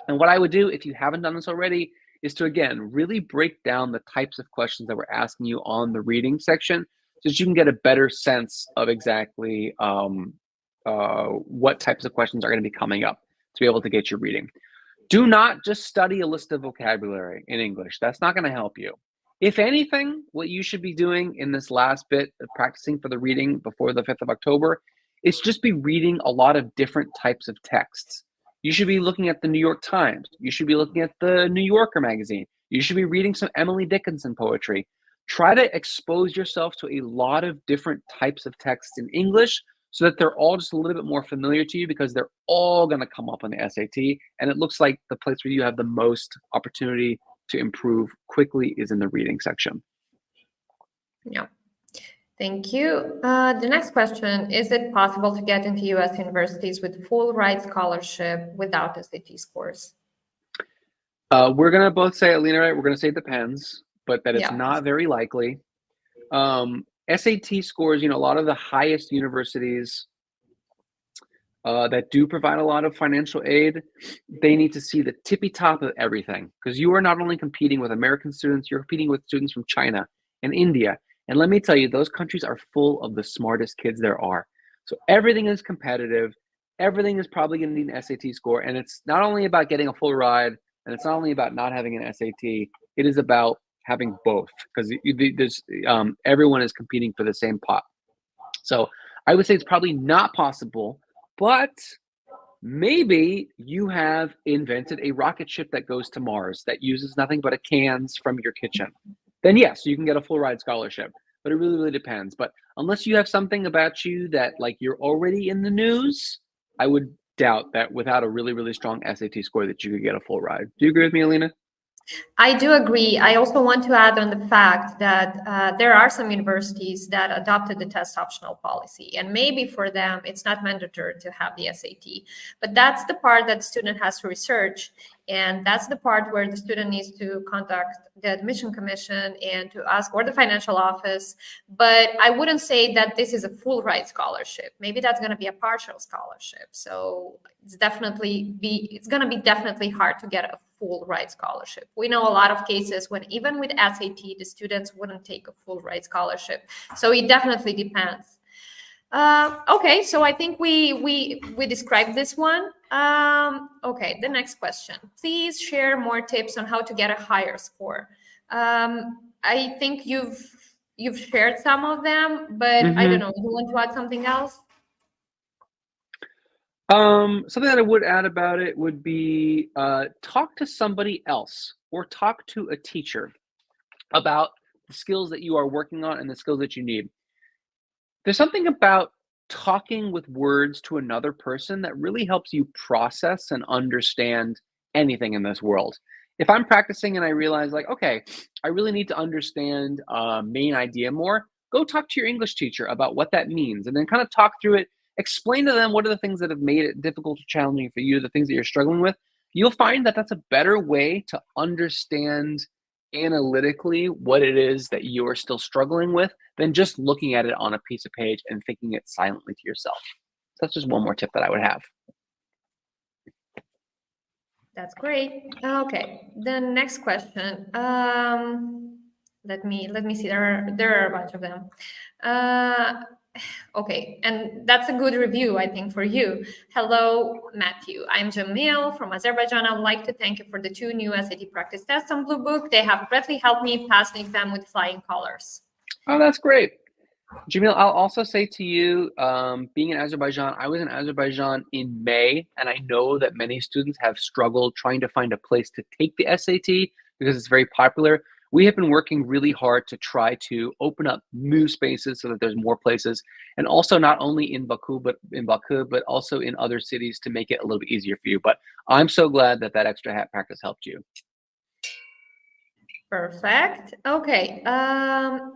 And what I would do, if you haven't done this already, is to, again, really break down the types of questions that we're asking you on the reading section so that you can get a better sense of exactly what types of questions are going to be coming up to be able to get your reading. Do not just study a list of vocabulary in English. That's not going to help you. If anything, what you should be doing in this last bit of practicing for the reading before the 5th of October is just be reading a lot of different types of texts. You should be looking at the New York Times. You should be looking at the New Yorker magazine. You should be reading some Emily Dickinson poetry. Try to expose yourself to a lot of different types of texts in English so that they're all just a little bit more familiar to you, because they're all going to come up on the SAT. And it looks like the place where you have the most opportunity to improve quickly is in the reading section. Yeah. Thank you. The next question, is it possible to get into US universities with full ride scholarship without SAT scores? We're going to both say, Alina, right? We're going to say it depends, but that it's not very likely. SAT scores, a lot of the highest universities that do provide a lot of financial aid, they need to see the tippy top of everything, because you are not only competing with American students, you're competing with students from China and India. And let me tell you, those countries are full of the smartest kids there are. So everything is competitive. Everything is probably going to need an SAT score. And it's not only about getting a full ride, and it's not only about not having an SAT, it is about having both, because everyone is competing for the same pot. So I would say it's probably not possible, but maybe you have invented a rocket ship that goes to Mars that uses nothing but cans from your kitchen. Then yes, you can get a full ride scholarship, but it really, really depends. But unless you have something about you that, like, you're already in the news, I would doubt that without a really, really strong SAT score that you could get a full ride. Do you agree with me, Alina? I do agree. I also want to add on the fact that there are some universities that adopted the test optional policy, and maybe for them it's not mandatory to have the SAT, but that's the part that the student has to research, and that's the part where the student needs to contact the admission commission and to ask, or the financial office. But I wouldn't say that this is a full ride scholarship. Maybe that's going to be a partial scholarship. So it's going to be definitely hard to get a full ride scholarship. We know a lot of cases when even with SAT, the students wouldn't take a full ride scholarship. So it definitely depends. Okay, so I think we described this one. Okay, the next question. Please share more tips on how to get a higher score. I think you've shared some of them, but I don't know. You want to add something else? Something that I would add about it would be talk to somebody else or talk to a teacher about the skills that you are working on and the skills that you need. There's something about talking with words to another person that really helps you process and understand anything in this world. If I'm practicing and I realize, like, okay, I really need to understand main idea more, go talk to your English teacher about what that means, and then kind of talk through it. Explain to them what are the things that have made it difficult or challenging for you, the things that you're struggling with. You'll find that that's a better way to understand analytically what it is that you're still struggling with than just looking at it on a piece of page and thinking it silently to yourself. So that's just one more tip that I would have. That's great. Okay, the next question. Let me see. There are a bunch of them. Okay, and that's a good review, I think, for you. Hello, Matthew. I'm Jamil from Azerbaijan. I would like to thank you for the 2 new SAT practice tests on Bluebook. They have greatly helped me pass the exam with flying colors. Oh, that's great. Jamil, I'll also say to you, being in Azerbaijan, I was in Azerbaijan in May, and I know that many students have struggled trying to find a place to take the SAT because it's very popular. We have been working really hard to try to open up new spaces so that there's more places, and also not only in Baku, but also in other cities to make it a little bit easier for you. But I'm so glad that that extra hat practice helped you. Perfect. Okay.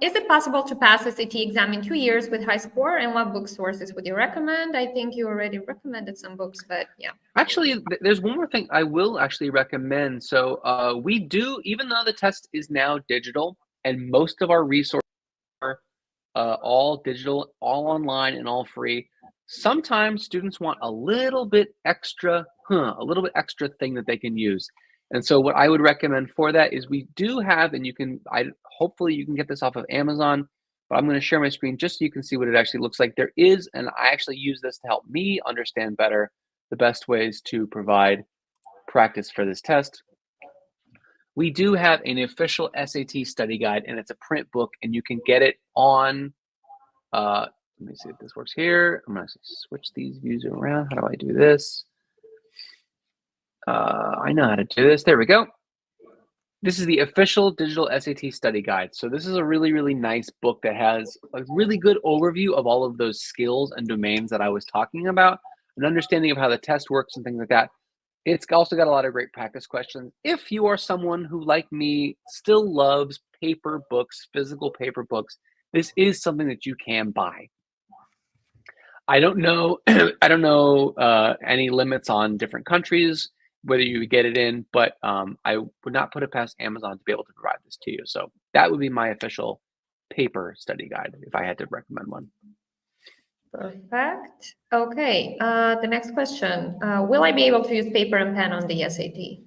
Is it possible to pass a SAT exam in 2 years with high score? And what book sources would you recommend? I think you already recommended some books, but yeah. Actually, there's one more thing I will actually recommend. So we do, even though the test is now digital and most of our resources are all digital, all online, and all free, sometimes students want a little bit extra thing that they can use. And so what I would recommend for that is we do have, and hopefully you can get this off of Amazon, but I'm going to share my screen just so you can see what it actually looks like. There is, and I actually use this to help me understand better the best ways to provide practice for this test. We do have an official SAT study guide, and it's a print book, and you can get it on, let me see if this works here. I'm going to switch these views around. How do I do this? I know how to do this. There we go. This is the official digital SAT study guide. So this is a really, really nice book that has a really good overview of all of those skills and domains that I was talking about, an understanding of how the test works and things like that. It's also got a lot of great practice questions. If you are someone who, like me, still loves paper books, physical paper books, this is something that you can buy. I don't know, any limits on different countries, whether you get it in, but I would not put it past Amazon to be able to provide this to you. So that would be my official paper study guide if I had to recommend one. Perfect. Okay. The next question. Will I be able to use paper and pen on the SAT?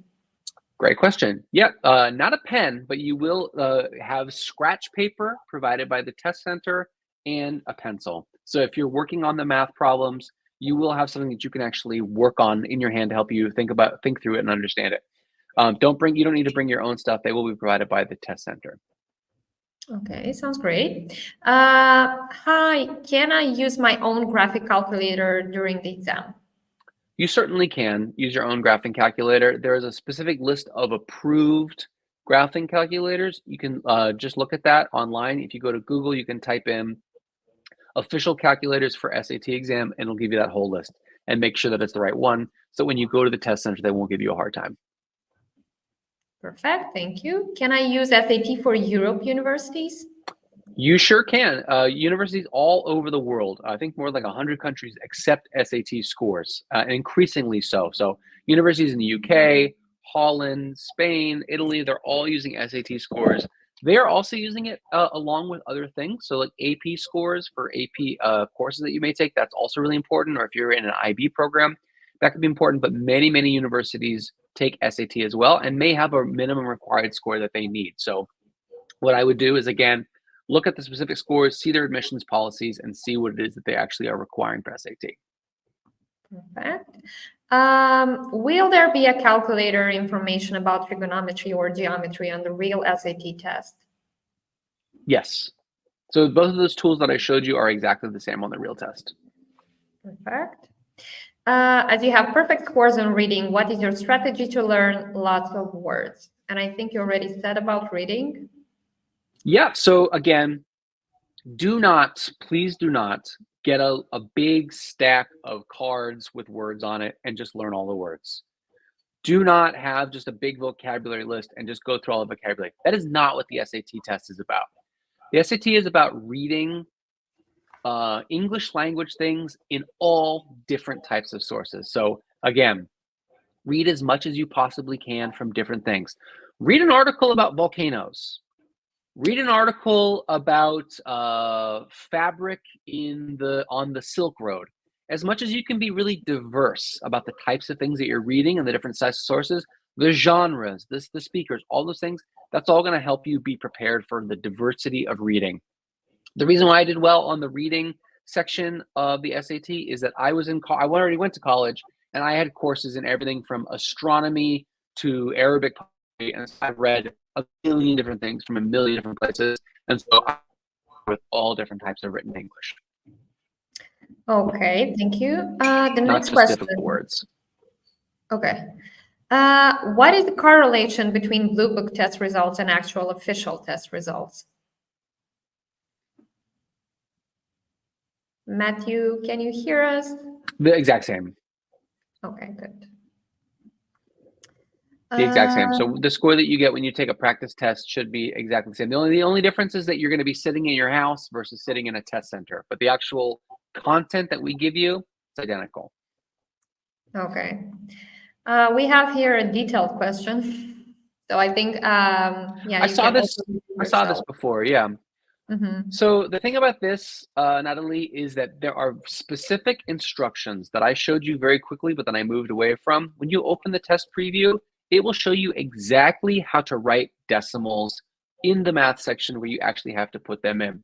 Great question. Yeah, not a pen, but you will have scratch paper provided by the test center and a pencil. So if you're working on the math problems, you will have something that you can actually work on in your hand to help you think through it and understand it. You don't need to bring your own stuff. They will be provided by the test center. Okay, sounds great. Hi, can I use my own graphic calculator during the exam? You certainly can use your own graphing calculator. There is a specific list of approved graphing calculators. You can just look at that online. If you go to Google, you can type in official calculators for SAT exam, and it'll give you that whole list. And make sure that it's the right one, so when you go to the test center, they won't give you a hard time. Perfect, thank you. Can I use SAT for Europe universities? You sure can. Universities all over the world, I think more like 100 countries accept SAT scores, and increasingly so. So universities in the UK, Holland, Spain, Italy, they're all using SAT scores. They're also using it along with other things. So like AP scores for AP courses that you may take, that's also really important. Or if you're in an IB program, that could be important. But many, many universities take SAT as well and may have a minimum required score that they need. So what I would do is, again, look at the specific scores, see their admissions policies, and see what it is that they actually are requiring for SAT. Perfect. Will there be a calculator information about trigonometry or geometry on the real SAT test? Yes. So both of those tools that I showed you are exactly the same on the real test. Perfect. As you have perfect scores on reading, what is your strategy to learn lots of words? And I think you already said about reading. Yeah. So again, please do not get a big stack of cards with words on it and just learn all the words. Do not have just a big vocabulary list and just go through all the vocabulary. That is not what the SAT test is about. The SAT is about reading English language things in all different types of sources. So again, read as much as you possibly can from different things. Read an article about volcanoes. Read an article about fabric on the Silk Road. As much as you can be really diverse about the types of things that you're reading and the different sources, the genres, the speakers, all those things, that's all going to help you be prepared for the diversity of reading. The reason why I did well on the reading section of the SAT is that I already went to college, and I had courses in everything from astronomy to Arabic poetry, and so I've read a million different things from a million different places. And so with all different types of written English, Okay, thank you. The not next just question. difficult words. Okay. What is the correlation between Bluebook test results and actual official test results? Matthew, can you hear us? The exact same. Okay, good. The exact same. So the score that you get when you take a practice test should be exactly the same. The only difference is that you're going to be sitting in your house versus sitting in a test center. But the actual content that we give you is identical. Okay. We have here a detailed question. So I think, yeah, I saw this before. Yeah. Mm-hmm. So the thing about this, Natalie, is that there are specific instructions that I showed you very quickly, but then I moved away from. When you open the test preview, it will show you exactly how to write decimals in the math section where you actually have to put them in.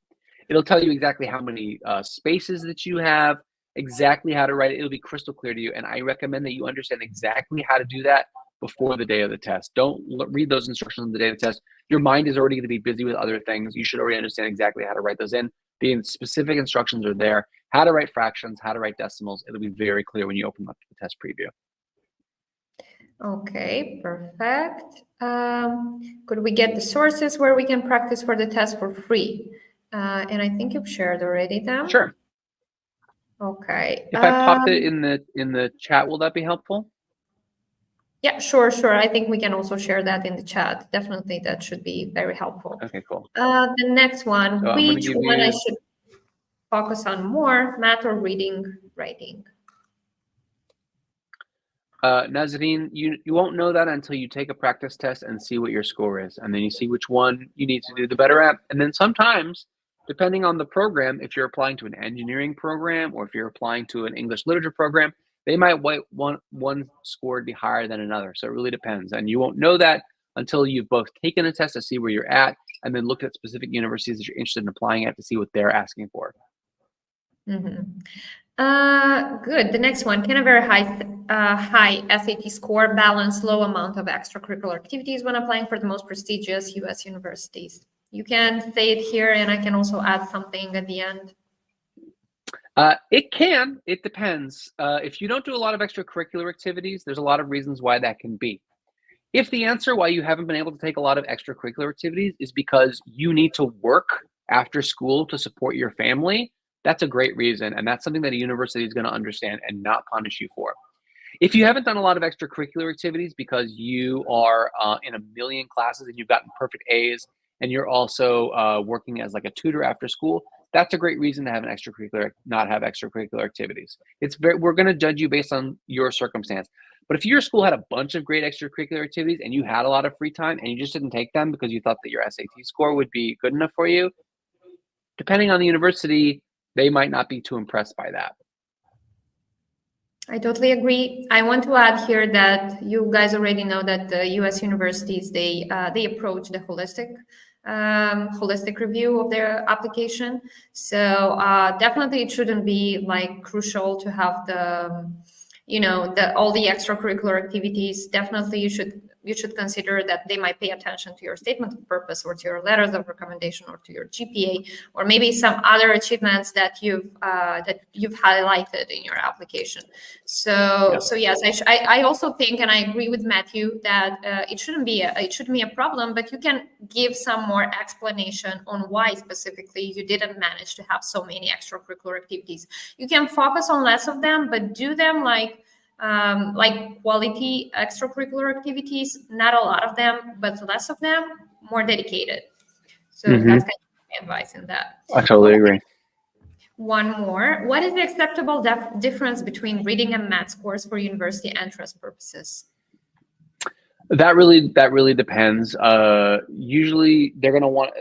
It'll tell you exactly how many spaces that you have, exactly how to write it. It'll be crystal clear to you. And I recommend that you understand exactly how to do that before the day of the test. Don't read those instructions on the day of the test. Your mind is already going to be busy with other things. You should already understand exactly how to write those in. The specific instructions are there. How to write fractions, how to write decimals. It'll be very clear when you open up the test preview. Okay, perfect. Could we get the sources where we can practice for the test for free? And I think you've shared already them. Sure. Okay. If I pop it in the chat, will that be helpful? Yeah, sure. I think we can also share that in the chat. Definitely, that should be very helpful. Okay, cool. The next one, So which one I should focus on more, math or reading, writing? Nazreen, you won't know that until you take a practice test and see what your score is. And then you see which one you need to do the better at. And then sometimes, depending on the program, if you're applying to an engineering program or if you're applying to an English literature program, they might want one score to be higher than another. So it really depends. And you won't know that until you've both taken a test to see where you're at and then looked at specific universities that you're interested in applying at to see what they're asking for. Mm-hmm. Good. The next one, can a very high SAT score balance low amount of extracurricular activities when applying for the most prestigious US universities? You can say it here and I can also add something at the end. It can. It depends. If you don't do a lot of extracurricular activities, there's a lot of reasons why that can be. If the answer why you haven't been able to take a lot of extracurricular activities is because you need to work after school to support your family, that's a great reason. And that's something that a university is going to understand and not punish you for. If you haven't done a lot of extracurricular activities because you are in a million classes and you've gotten perfect A's and you're also working as like a tutor after school, that's a great reason to have an not have extracurricular activities. We're going to judge you based on your circumstance. But if your school had a bunch of great extracurricular activities and you had a lot of free time and you just didn't take them because you thought that your SAT score would be good enough for you, depending on the university, they might not be too impressed by that. I totally agree. I want to add here that you guys already know that the US universities, they approach the holistic review of their application. So definitely it shouldn't be like crucial to have all the extracurricular activities. Definitely you should consider that they might pay attention to your statement of purpose or to your letters of recommendation or to your GPA or maybe some other achievements that you've highlighted in your application. So yes, I also think, and I agree with Matthew, that it shouldn't be a problem, but you can give some more explanation on why specifically you didn't manage to have so many extracurricular activities. You can focus on less of them, but do them like quality extracurricular activities, not a lot of them, but less of them, more dedicated. So that's kind of my advice in that. I totally agree. One more. What is the acceptable difference between reading and math scores for university entrance purposes? That really depends. Usually they're going to want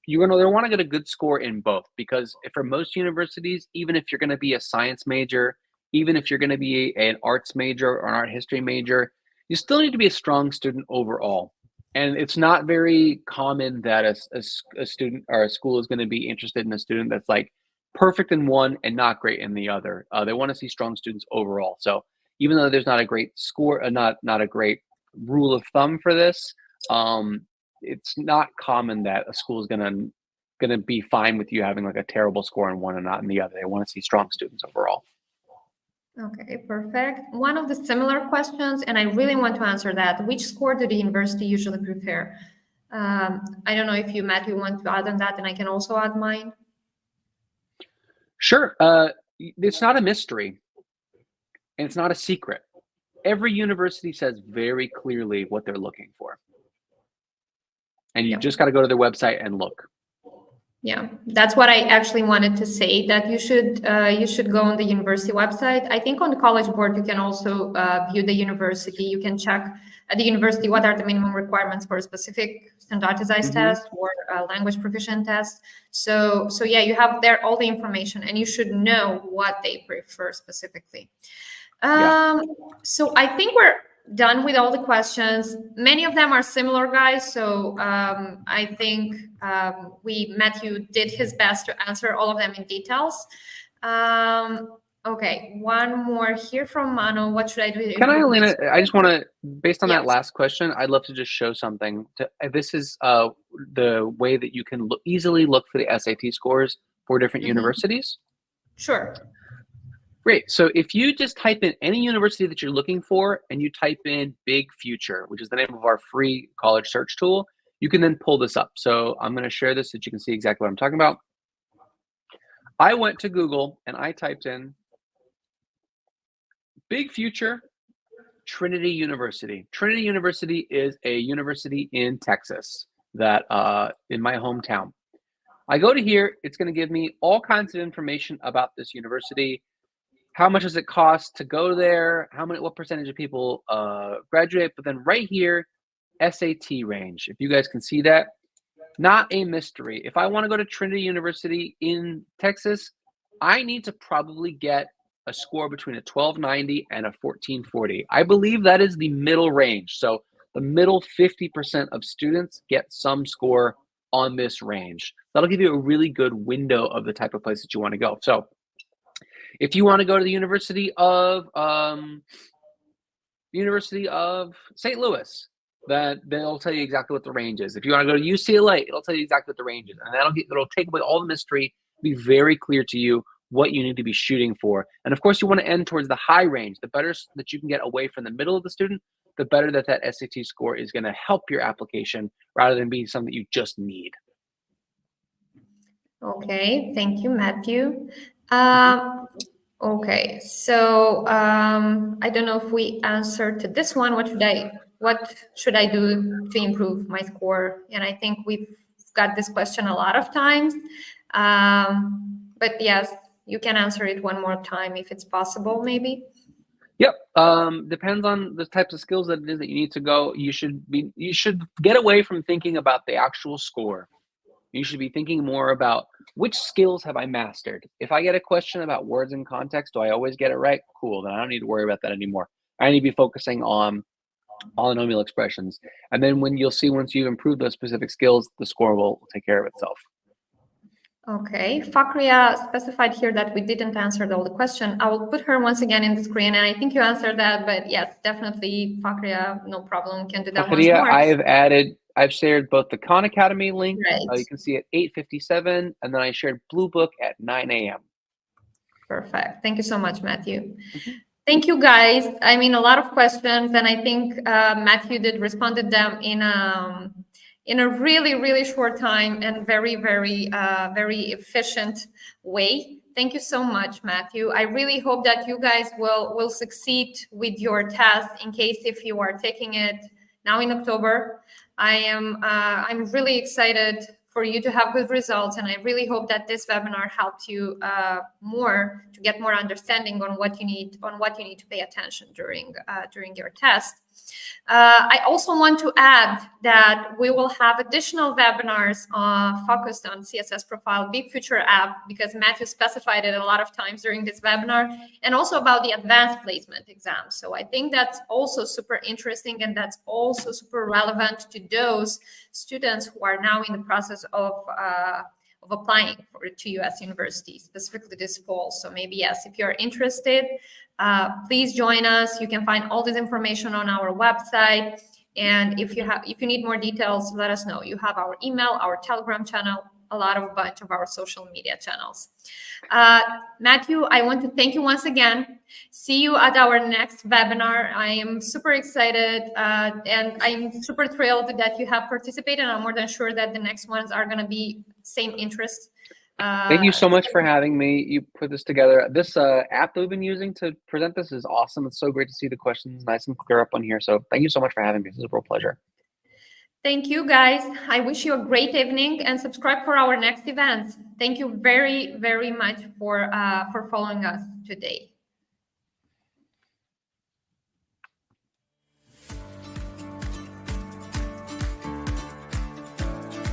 they'll want to get a good score in both, because for most universities, even if you're going to be a science major, even if you're going to be an arts major or an art history major, you still need to be a strong student overall. And it's not very common that a student or a school is going to be interested in a student that's like perfect in one and not great in the other. They want to see strong students overall. So even though there's not a great score, not a great rule of thumb for this, it's not common that a school is going to going to be fine with you having like a terrible score in one and not in the other. They want to see strong students overall. Okay, perfect. One of the similar questions, and I really want to answer that, which score do the university usually prepare? I don't know if you, Matthew, want to add on that, and I can also add mine. Sure. It's not a mystery, and it's not a secret. Every university says very clearly what they're looking for. And you just got to go to their website and look. Yeah, that's what I actually wanted to say, that you should go on the university website. I think on the College Board, you can also view the university. You can check at the university what are the minimum requirements for a specific standardized test or a language proficient test. So yeah, you have there all the information, and you should know what they prefer specifically. So I think we're done with all the questions. Many of them are similar, guys. So I think Matthew did his best to answer all of them in details. Okay, one more here from Mano. What should I do? Can I, Elena? I just want to, based on that last question, I'd love to just show something. This is the way that you can easily look for the SAT scores for different universities. Sure. Great. So if you just type in any university that you're looking for and you type in Big Future, which is the name of our free college search tool, you can then pull this up. So I'm going to share this so that you can see exactly what I'm talking about. I went to Google and I typed in Big Future, Trinity University. Trinity University is a university in Texas that in my hometown. I go to here, it's going to give me all kinds of information about this university. How much does it cost to go there? What percentage of people graduate? But then right here, SAT range. If you guys can see that, not a mystery. If I want to go to Trinity University in Texas, I need to probably get a score between a 1290 and a 1440. I believe that is the middle range. So the middle 50% of students get some score on this range. That'll give you a really good window of the type of place that you want to go. So if you want to go to the University of St. Louis, they'll tell you exactly what the range is. If you want to go to UCLA, it'll tell you exactly what the range is, and it'll take away all the mystery, be very clear to you what you need to be shooting for. And of course, you want to end towards the high range. The better that you can get away from the middle of the student, the better that SAT score is going to help your application rather than being something that you just need. Okay, thank you, Matthew. Okay, so I don't know if we answered to this one. What should I do to improve my score? And I think we've got this question a lot of times. But yes, you can answer it one more time if it's possible, maybe. Yep. Depends on the types of skills that it is that you need to go. You should get away from thinking about the actual score. You should be thinking more about which skills have I mastered. If I get a question about words and context, do I always get it right? Cool, then I don't need to worry about that anymore. I need to be focusing on polynomial expressions. And then when once you've improved those specific skills, the score will take care of itself. Okay, Fakria specified here that we didn't answer all the question. I will put her once again in the screen, and I think you answered that, but yes, definitely, Fakria, no problem, can do that once more. I've shared both the Khan Academy link, right. You can see at 8:57, and then I shared Bluebook at 9 a.m. Perfect, thank you so much, Matthew. Thank you, guys. I mean, a lot of questions, and I think Matthew responded them in a really, really short time and very, very, very efficient way. Thank you so much, Matthew. I really hope that you guys will succeed with your test in case if you are taking it now in October. I'm really excited for you to have good results, and I really hope that this webinar helped you to get more understanding on what you need to pay attention during your test. I also want to add that we will have additional webinars focused on CSS Profile Big Future app, because Matthew specified it a lot of times during this webinar, and also about the advanced placement exam. So I think that's also super interesting, and that's also super relevant to those students who are now in the process of applying to U.S. universities, specifically this fall. So maybe, yes, if you're interested, please join us. You can find all this information on our website. And if you need more details, let us know. You have our email, our Telegram channel, a bunch of our social media channels. Matthew, I want to thank you once again. See you at our next webinar. I am super excited and I'm super thrilled that you have participated. I'm more than sure that the next ones are going to be same interest. Thank you so much for having me. You put this together. This app that we've been using to present this is awesome. It's so great to see the questions nice and clear up on here. So thank you so much for having me. This is a real pleasure. Thank you, guys. I wish you a great evening and subscribe for our next event. Thank you very, very much for following us today.